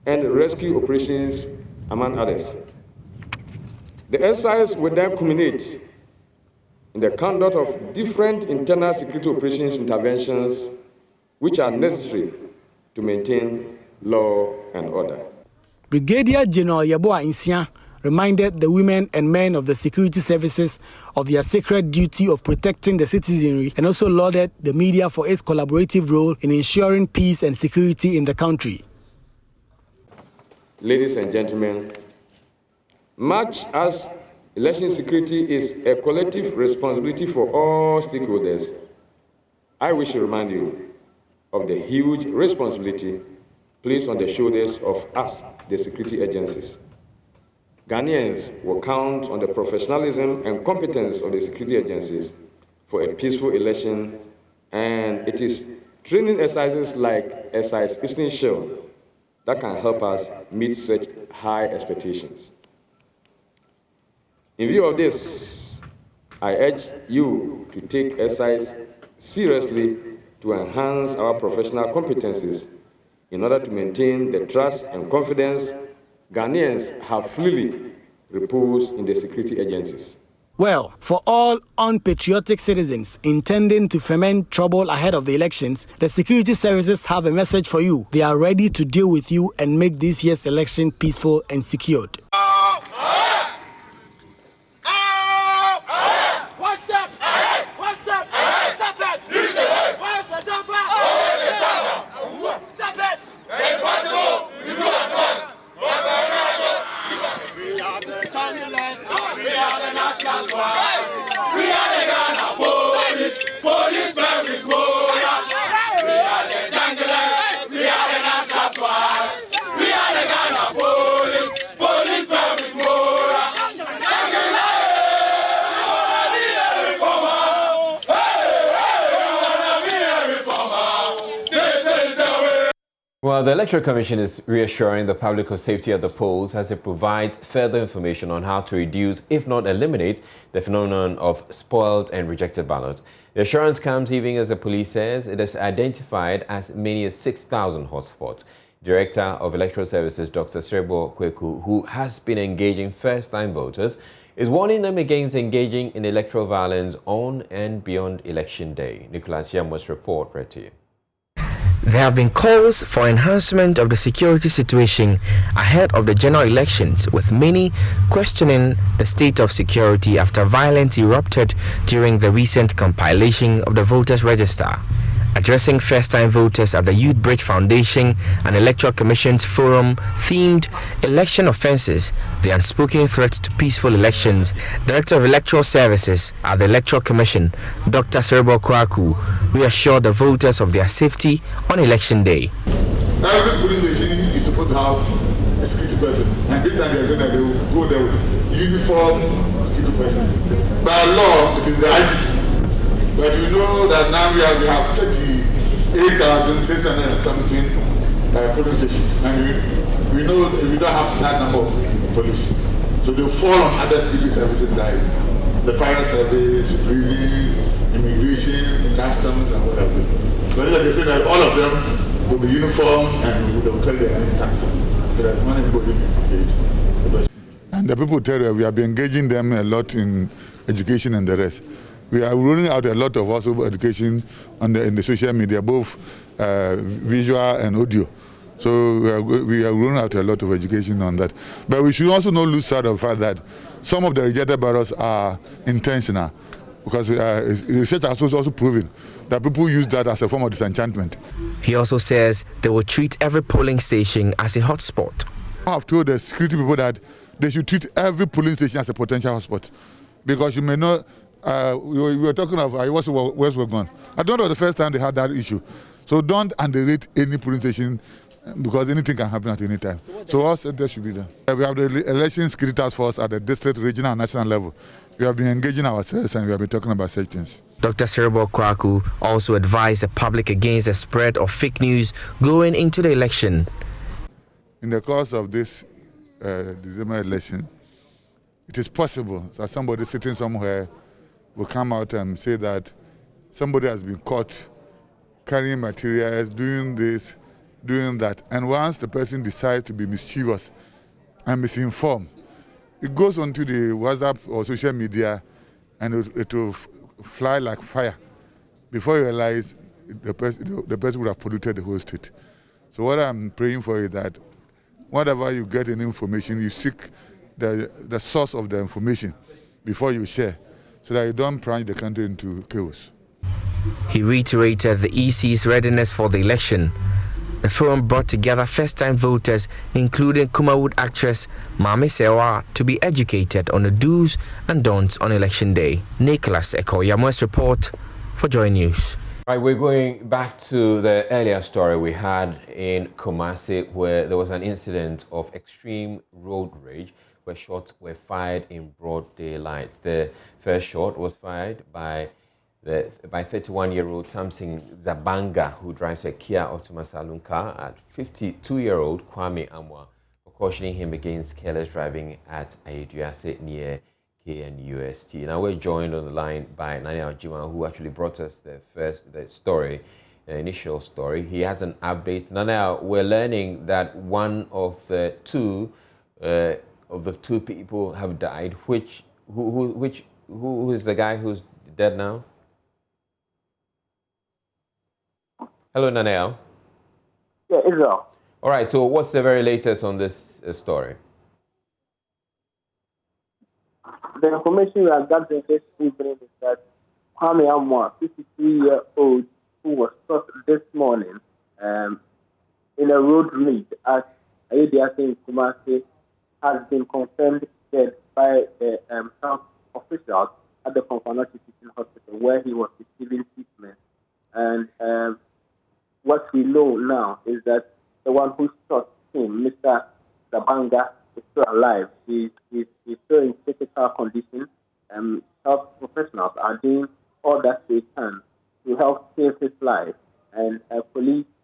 and rescue operations, among others. The exercise will then culminate in the conduct of different internal security operations interventions which are necessary to to maintain law and order. Brigadier General Yeboah Insia reminded the women and men of the security services of their sacred duty of protecting the citizenry and also lauded the media for its collaborative role in ensuring peace and security in the country. Ladies and gentlemen, much as election security is a collective responsibility for all stakeholders, I wish to remind you of the huge responsibility placed on the shoulders of us, the security agencies. Ghanaians will count on the professionalism and competence of the security agencies for a peaceful election, and it is training exercises like Exercise Eastern Shield that can help us meet such high expectations. In view of this, I urge you to take exercise seriously to enhance our professional competencies in order to maintain the trust and confidence Ghanaians have freely reposed in the security agencies. Well, for all unpatriotic citizens intending to foment trouble ahead of the elections, the security services have a message for you. They are ready to deal with you and make this year's election peaceful and secured. Well, the Electoral Commission is reassuring the public of safety at the polls as it provides further information on how to reduce, if not eliminate, the phenomenon of spoiled and rejected ballots. The assurance comes even as the police says it has identified as many as 6,000 hotspots. Director of Electoral Services, Dr. Serebo Kweku, who has been engaging first-time voters, is warning them against engaging in electoral violence on and beyond Election Day. Nicholas Yamwa's report read to you. There have been calls for enhancement of the security situation ahead of the general elections, with many questioning the state of security after violence erupted during the recent compilation of the voters' register. Addressing first-time voters at the Youth Bridge Foundation and Electoral Commission's forum themed Election Offences, the Unspoken Threat to Peaceful Elections, Director of Electoral Services at the Electoral Commission, Dr. Serebo Kweku, reassured the voters of their safety on Election Day. Every police station is supposed to have a security person, and this time they are saying that they will go there with uniform security person. By law, it is the IGP. But you know that now we have 38,617 police stations, and we know that we don't have that number of police. So they fall on other security services like the fire service, prison, immigration, customs, and whatever. But they say that all of them will be uniform and they will tell their own tax, so that one is going to be engaged. And the people tell you we have been engaging them a lot in education and the rest. We are rolling out a lot of also education in the social media, both visual and audio. So we are rolling out a lot of education on that. But we should also not lose sight of the fact that some of the rejected ballots are intentional, because research has also proven that people use that as a form of disenchantment. He also says they will treat every polling station as a hotspot. I have told the security people that they should treat every polling station as a potential hotspot, because you may not. We were talking of West Wagon. I don't know the first time they had that issue. So don't underrate any polling station, because anything can happen at any time. So all centers should be there. We have the election security task force at the district, regional, and national level. We have been engaging ourselves and we have been talking about such things. Dr. Serebo Kweku also advised the public against the spread of fake news going into the election. In the course of this December election, it is possible that somebody sitting somewhere will come out and say that somebody has been caught carrying materials, doing this, doing that. And once the person decides to be mischievous and misinformed, it goes onto the WhatsApp or social media and it will fly like fire. Before you realize, the person would have polluted the whole state. So what I'm praying for is that whatever you get in information, you seek the source of the information before you share, so that you don't plunge the country into chaos. He reiterated the EC's readiness for the election. The forum brought together first-time voters, including Kumawood actress Mame Sewa, to be educated on the do's and don'ts on election day. Nicholas Ekoyamo's report for Joy News. Right, we're going back to the earlier story we had in Kumasi, where there was an incident of extreme road rage where shots were fired in broad daylight. The first shot was fired by 31-year-old Samson Zabanga, who drives a Kia Optima Saloon car, at 52-year-old Kwame Amwa for cautioning him against careless driving at Ayeduase near KNUST. Now we're joined on the line by Nanya Ojima, who actually brought us the initial story. He has an update. Nanya, we're learning that one of the two people have died. Who is the guy who's dead now? Hello, Naneo. Yeah, Israel. All right, so what's the very latest on this story? The information we are gathering this evening is that Kwame Amwa, 53-year-old, who was shot this morning in a road rage at Ayeduase in Kumasi, has been confirmed dead by the health officials at the Konfanochi Teaching Hospital, where he was receiving treatment. And what we know now is that the one who shot him, Mr. Zabanga, is still alive. He's still in critical condition. Health professionals are doing all that they can to help save his life. And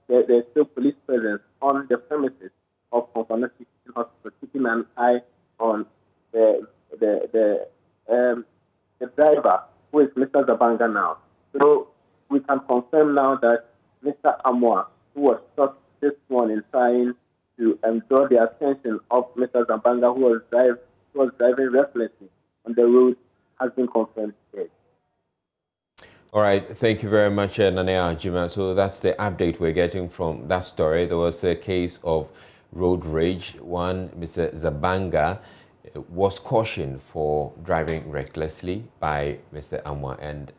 there's still police presence on the premises of Konfanochi Teaching Hospital, keeping an eye on the driver, who is Mr. Zabanga now. So we can confirm now that Mr. Amwa, who was shot this morning trying to draw the attention of Mr. Zabanga, who was driving recklessly on the road, has been confirmed dead. All right, thank you very much, Nanea Ojima. So that's the update we're getting from that story. There was a case of road rage. One, Mr. Zabanga, was cautioned for driving recklessly by Mr. Amwa, and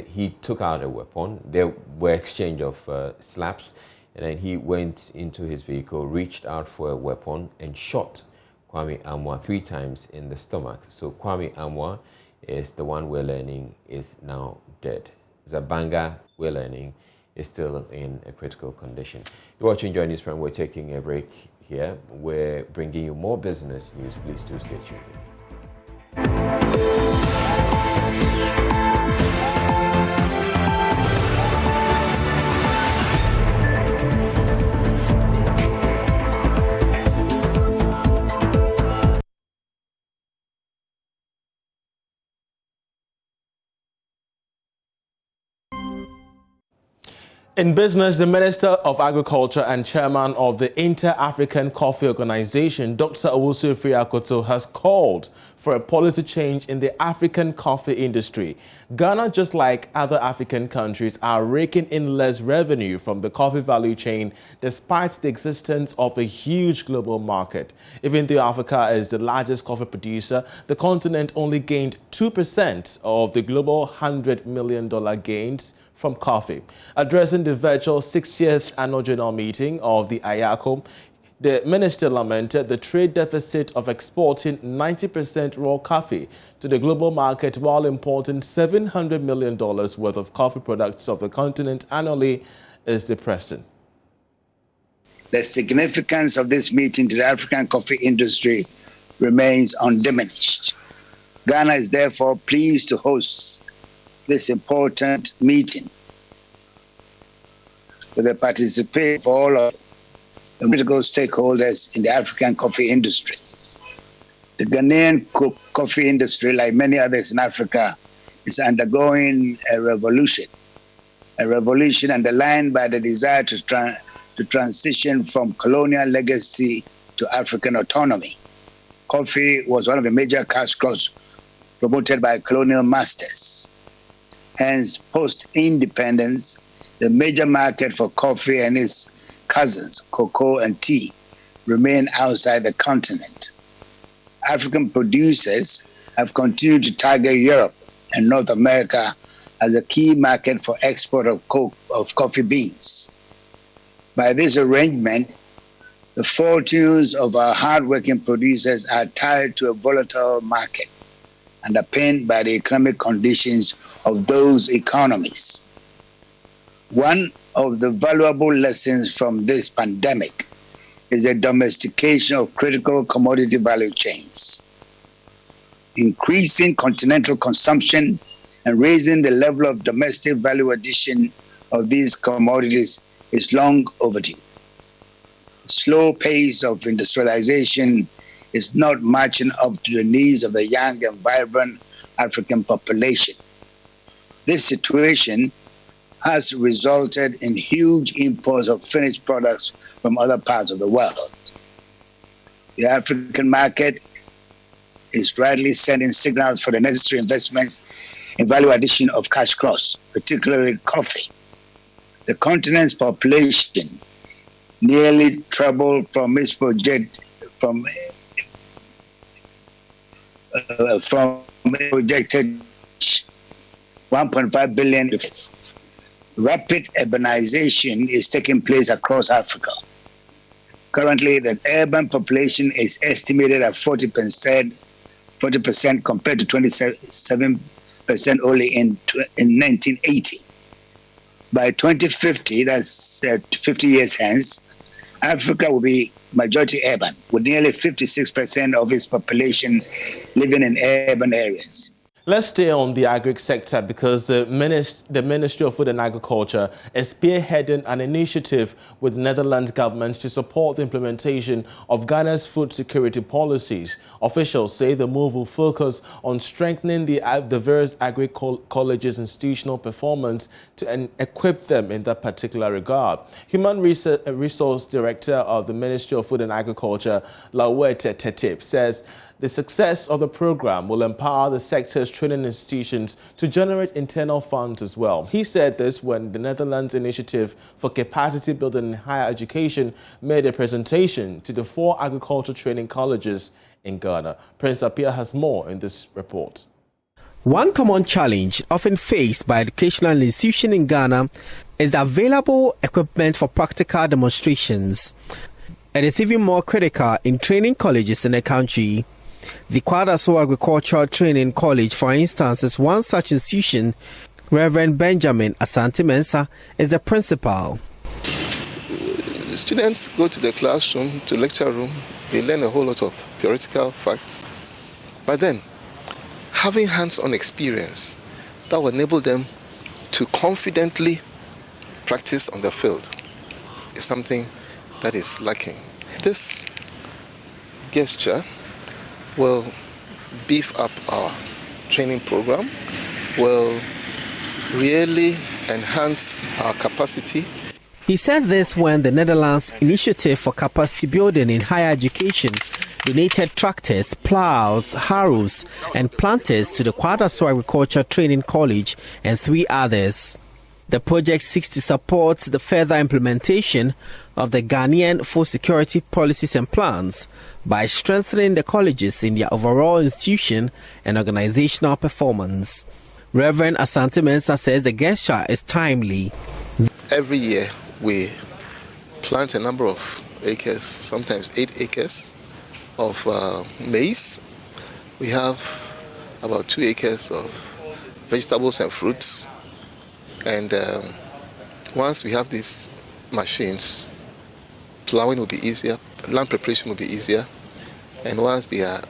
he took out a weapon. There were exchange of slaps, and then he went into his vehicle, reached out for a weapon, and shot Kwame Amwa 3 times in the stomach. So Kwame Amwa is the one we're learning is now dead. Zabanga, we're learning, is still in a critical condition. You're watching Joynews Prime. We're taking a break here. We're bringing you more business news. Please do stay tuned. In business, the Minister of Agriculture and Chairman of the Inter-African Coffee Organization, Dr. Owusu Akoto, has called for a policy change in the African coffee industry. Ghana, just like other African countries, are raking in less revenue from the coffee value chain despite the existence of a huge global market. Even though Africa is the largest coffee producer, the continent only gained 2% of the global $100 million gains from coffee. Addressing the virtual 60th annual general meeting of the IACO, the minister lamented the trade deficit of exporting 90% raw coffee to the global market while importing $700 million worth of coffee products of the continent annually is depressing. The significance of this meeting to the African coffee industry remains undiminished. Ghana is therefore pleased to host this important meeting with the participation of all of the critical stakeholders in the African coffee industry. The Ghanaian coffee industry, like many others in Africa, is undergoing a revolution underlined by the desire to transition from colonial legacy to African autonomy. Coffee was one of the major cash crops promoted by colonial masters. Hence, post-independence, the major market for coffee and its cousins, cocoa and tea, remain outside the continent. African producers have continued to target Europe and North America as a key market for export of coffee beans. By this arrangement, the fortunes of our hardworking producers are tied to a volatile market, underpinned by the economic conditions of those economies. One of the valuable lessons from this pandemic is the domestication of critical commodity value chains. Increasing continental consumption and raising the level of domestic value addition of these commodities is long overdue. The slow pace of industrialization is not matching up to the needs of the young and vibrant African population. This situation has resulted in huge imports of finished products from other parts of the world. The African market is rightly sending signals for the necessary investments in value addition of cash crops, particularly coffee. The continent's population nearly trebled from its projected 1.5 billion. Rapid urbanization is taking place across Africa. Currently, the urban population is estimated at 40% compared to 27% only in 1980. By 2050, that's 50 years hence, Africa will be majority urban, with nearly 56% of its population living in urban areas. Let's stay on the agri sector because the Ministry of Food and Agriculture is spearheading an initiative with Netherlands government to support the implementation of Ghana's food security policies. Officials say the move will focus on strengthening the diverse agri colleges' institutional performance and equip them in that particular regard. Human Resource Director of the Ministry of Food and Agriculture, Lawete Tetip, says the success of the program will empower the sector's training institutions to generate internal funds as well. He said this when the Netherlands Initiative for Capacity Building in Higher Education made a presentation to the 4 agricultural training colleges in Ghana. Prince Apia has more in this report. One common challenge often faced by educational institutions in Ghana is the available equipment for practical demonstrations. It is even more critical in training colleges in the country. The Kwadaso Agricultural Training College, for instance, is one such institution. Reverend Benjamin Asante Mensah is the principal. The students go to the classroom, to lecture room, they learn a whole lot of theoretical facts. But then, having hands-on experience that will enable them to confidently practice on the field is something that is lacking. This gesture will beef up our training program, will really enhance our capacity. He said this when the Netherlands Initiative for Capacity Building in Higher Education donated tractors, plows, harrows and planters to the Kwadaso Agriculture Training College and 3 others. The project seeks to support the further implementation of the Ghanaian food security policies and plans by strengthening the colleges in their overall institution and organizational performance. Reverend Asante Mensah says the gesture is timely. Every year we plant a number of acres, sometimes 8 acres of maize. We have about 2 acres of vegetables and fruits. And once we have these machines, plowing will be easier, land preparation will be easier. And once they are,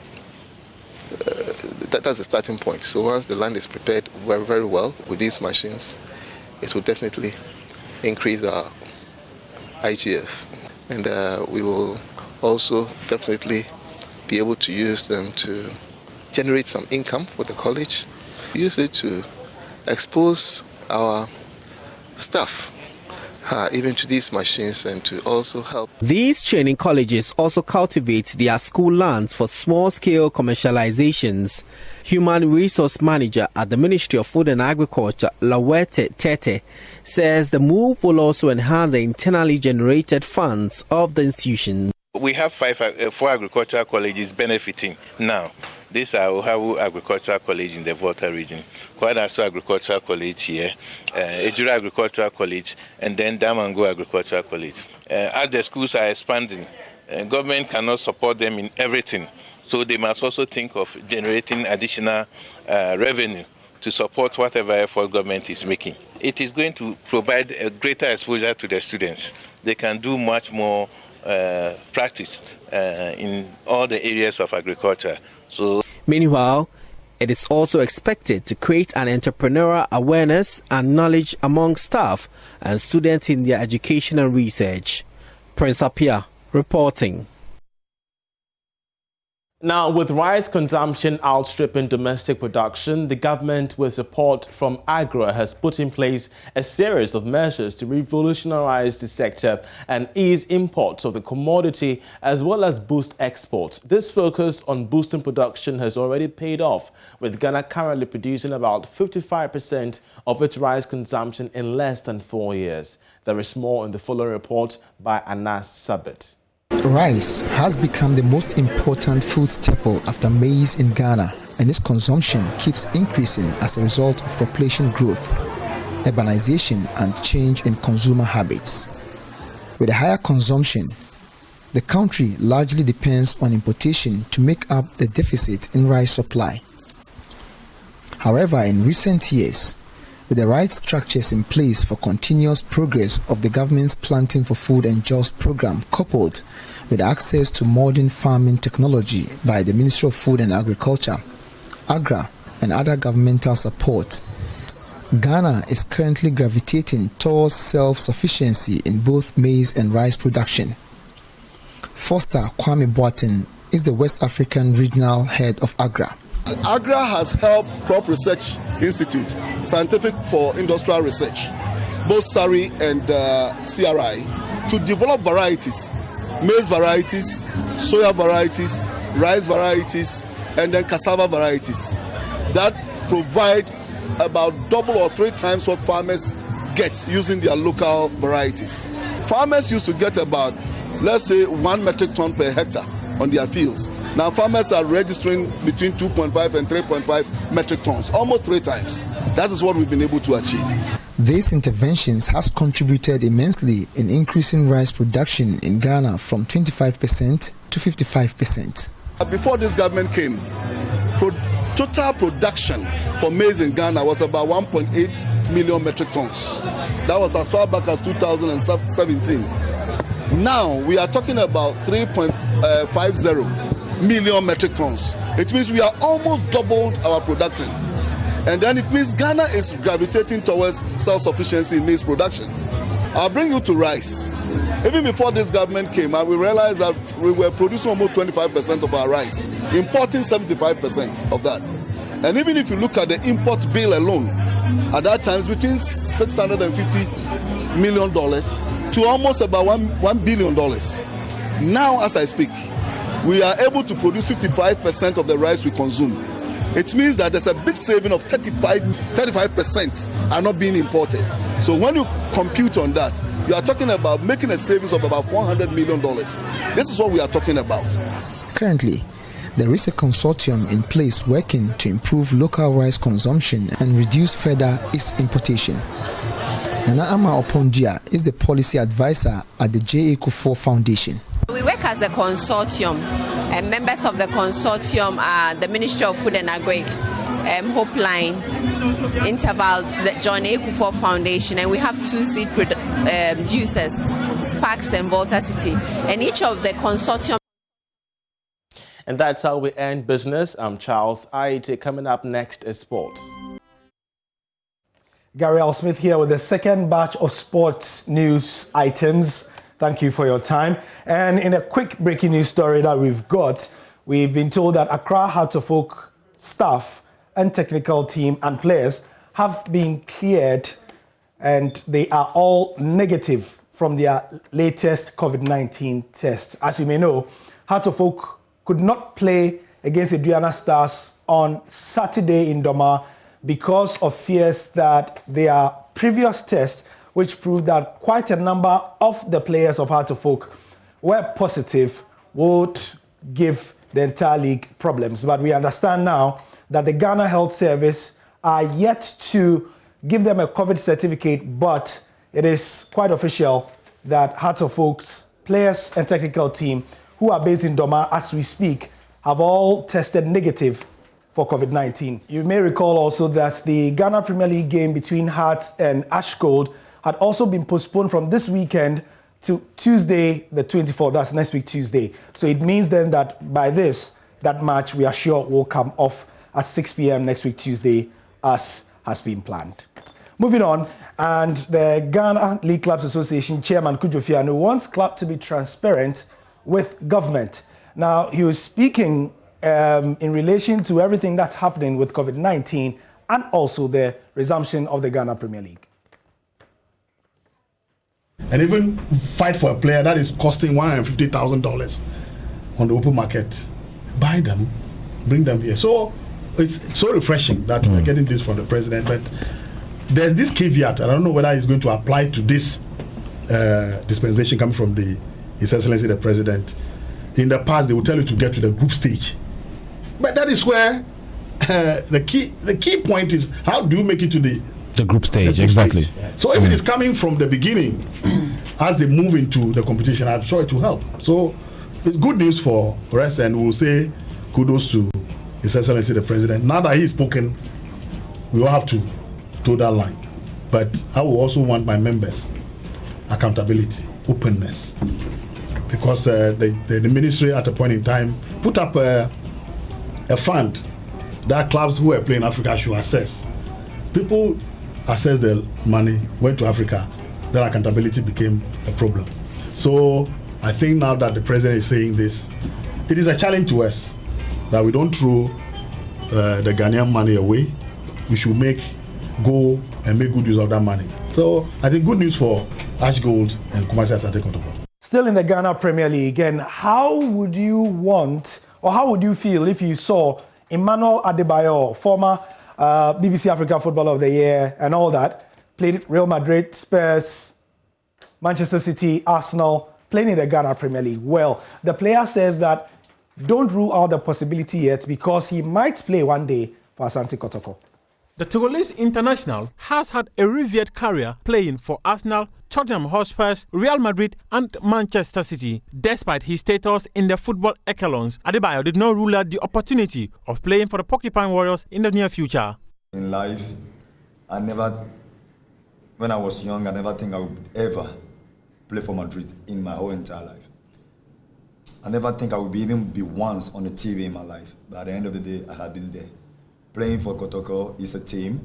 that's the starting point. So once the land is prepared very, very well with these machines, it will definitely increase our IGF. And we will also definitely be able to use them to generate some income for the college. Use it to expose our staff even to these machines and to also help. These training colleges also cultivate their school lands for small-scale commercializations. Human Resource Manager at the Ministry of Food and Agriculture, Lawete Tete, says the move will also enhance the internally generated funds of the institution. We have 4 agricultural colleges benefiting now. These are Ohawu Agricultural College in the Volta region, Kwadaso Agricultural College here, Ejura Agricultural College, and then Damango Agricultural College. As the schools are expanding, government cannot support them in everything, so they must also think of generating additional revenue to support whatever effort government is making. It is going to provide a greater exposure to the students. They can do much more practice in all the areas of agriculture. Meanwhile, it is also expected to create an entrepreneurial awareness and knowledge among staff and students in their education and research. Prince Apia reporting. Now, with rice consumption outstripping domestic production, the government, with support from AGRA, has put in place a series of measures to revolutionize the sector and ease imports of the commodity as well as boost exports. This focus on boosting production has already paid off, with Ghana currently producing about 55% of its rice consumption in less than 4 years. There is more in the following report by Anas Sabit. Rice has become the most important food staple after maize in Ghana, and its consumption keeps increasing as a result of population growth, urbanization, and change in consumer habits. With a higher consumption, the country largely depends on importation to make up the deficit in rice supply. However, in recent years, with the right structures in place for continuous progress of the government's Planting for Food and Jobs program, coupled with access to modern farming technology by the Ministry of Food and Agriculture, AGRA, and other governmental support, Ghana is currently gravitating towards self-sufficiency in both maize and rice production. Foster Kwame Boateng is the West African Regional Head of AGRA. AGRA has helped Crop Research Institute, Scientific for Industrial Research, both SARI and CRI, to develop varieties, maize varieties, soya varieties, rice varieties, and then cassava varieties that provide about double or 3 times what farmers get using their local varieties. Farmers used to get about, let's say, 1 metric ton per hectare on their fields. Now farmers are registering between 2.5 and 3.5 metric tons, almost 3 times. That is what we've been able to achieve. These interventions has contributed immensely in increasing rice production in Ghana from 25% to 55%. Before this government came, total production for maize in Ghana was about 1.8 million metric tons. That was as far back as 2017. Now we are talking about 3.50 million metric tons. It means we are almost doubled our production. And then it means Ghana is gravitating towards self-sufficiency in maize production. I'll bring you to rice. Even before this government came, we realized that we were producing almost 25% of our rice, importing 75% of that. And even if you look at the import bill alone, at that time it's between $650 million to almost about $1 billion. Now, as I speak, we are able to produce 55% of the rice we consume. It means that there's a big saving of 35% are not being imported. So when you compute on that, you are talking about making a savings of about $400 million. This is what we are talking about. Currently, there is a consortium in place working to improve local rice consumption and reduce further its importation. Nana Ama Opondia is the policy advisor at the J.A. Kufuor Foundation. We work as a consortium, and members of the consortium are the Ministry of Food and Agri, Hopeline, Interval, the John A. Kufuor Foundation, and we have 2 seed producers, Sparks and Volta City, and each of the consortium. And that's how we end business. I'm Charles Aite. Coming up next is sports. Gary L. Smith here with the second batch of sports news items. Thank you for your time. And in a quick breaking news story that we've been told that Accra Heart of Oak staff and technical team and players have been cleared and they are all negative from their latest COVID-19 tests. As you may know, Heart of Oak could not play against Aduana Stars on Saturday in Doma because of fears that their previous test, which proved that quite a number of the players of Heart of Oak were positive, would give the entire league problems. But we understand now that the Ghana Health Service are yet to give them a COVID certificate, but it is quite official that Heart of Oak's players and technical team who are based in Doma as we speak have all tested negative for COVID-19. You may recall also that the Ghana Premier League game between Hearts and Ash Gold had also been postponed from this weekend to Tuesday the 24th, that's next week Tuesday. So it means then that by that match we are sure will come off at 6 p.m. next week Tuesday as has been planned. Moving on, and the Ghana League Clubs Association Chairman Kujo Fiano wants club to be transparent with government. Now, he was speaking in relation to everything that's happening with COVID-19 and also the resumption of the Ghana Premier League. And even fight for a player that is costing $150,000 on the open market. Buy them, bring them here. So it's so refreshing that we're getting this from the president. But there's this caveat, and I don't know whether it's going to apply to this dispensation coming from His Excellency the President. In the past, they will tell you to get to the group stage. But that is where the key point is, how do you make it to the group stage? Exactly. So if it is coming from the beginning, as they move into the competition, I'm sure it will help. So it's good news for us, and we'll say kudos to His Excellency the President. Now that he's spoken, we all have to toe that line. But I will also want my members accountability, openness. Because the ministry at a point in time put up a fund that clubs who are playing Africa should assess. People assess the money, went to Africa, then accountability became a problem. So I think now that the president is saying this, it is a challenge to us that we don't throw the Ghanaian money away. We should go and make good use of that money. So I think good news for Ash Gold and Kumasi Asante Kotoko. Still in the Ghana Premier League, and how would you want, or how would you feel if you saw Emmanuel Adebayor, former BBC Africa Footballer of the Year and all that, played Real Madrid, Spurs, Manchester City, Arsenal, playing in the Ghana Premier League? Well, the player says that don't rule out the possibility yet because he might play one day for Asante Kotoko. The Togolese international has had a revered career playing for Arsenal, Tottenham Hotspur, Real Madrid and Manchester City. Despite his status in the football echelons, Adebayor did not rule out the opportunity of playing for the Porcupine Warriors in the near future. In life, when I was young, I never think I would ever play for Madrid in my whole entire life. I never think I would even be once on the TV in my life. But at the end of the day, I have been there. Playing for Kotoko is a team,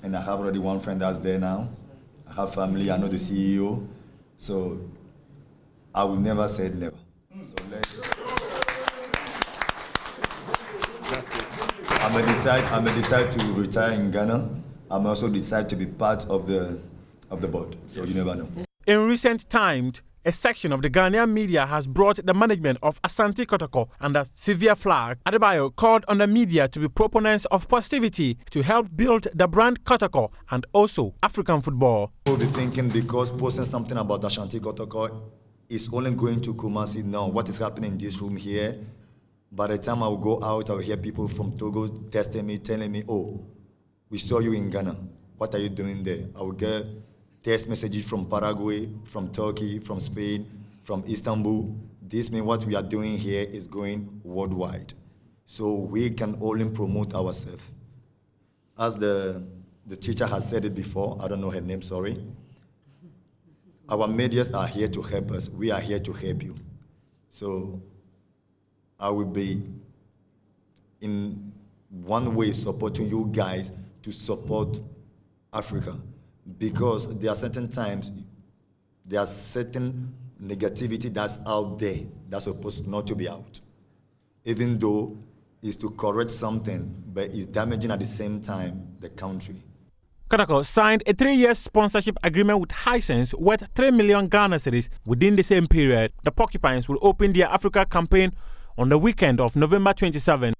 and I have already one friend that's there now. I have family, I know the CEO, so I will never say never. So I may decide to retire in Ghana. I may also decide to be part of the board, so you never know. In recent times, a section of the Ghanaian media has brought the management of Asante Kotoko under severe flag. Adebayor called on the media to be proponents of positivity to help build the brand Kotoko and also African football. We'll be thinking because posting something about Asante Kotoko is only going to Kumasi now. What is happening in this room here? By the time I will go out, I will hear people from Togo testing me, telling me, oh, we saw you in Ghana. What are you doing there? I will get text messages from Paraguay, from Turkey, from Spain, from Istanbul. This means what we are doing here is going worldwide. So we can only promote ourselves. As the teacher has said it before, I don't know her name, sorry. Our medias are here to help us. We are here to help you. So I will be in one way supporting you guys to support Africa. Because there are certain times, there are certain negativity that's out there that's supposed not to be out. Even though it's to correct something, but it's damaging at the same time the country. Kotoko signed a 3-year sponsorship agreement with Hisense worth 3 million Ghana cedis within the same period. The Porcupines will open their Africa campaign on the weekend of November 27.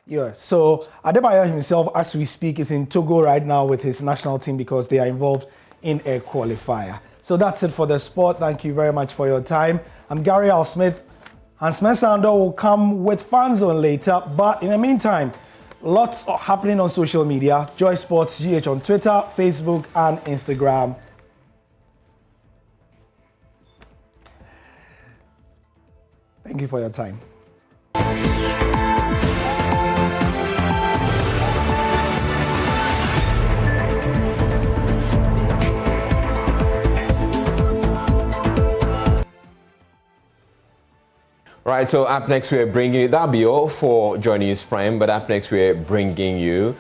Yeah, so Adebayo himself, as we speak, is in Togo right now with his national team because they are involved in a qualifier. So that's it for the sport. Thank you very much for your time. I'm Gary Al Smith. Hans Mensando will come with Fan Zone later, but in the meantime, lots happening on social media. Joy Sports GH on Twitter, Facebook, and Instagram. Thank you for your time. Right, so up next we're bringing you, that'll be all for Joynews Prime, but up next we're bringing you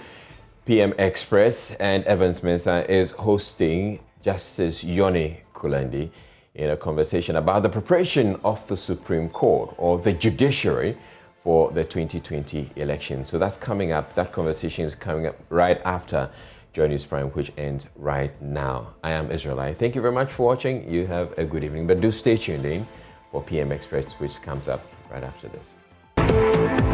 PM Express, and Evans Mensah is hosting Justice Yoni Kulendi in a conversation about the preparation of the Supreme Court or the judiciary for the 2020 election. So that's coming up, that conversation is coming up right after Joynews Prime, which ends right now. I am Israelite. Thank you very much for watching. You have a good evening, but do stay tuned in for PM Express, which comes up right after this.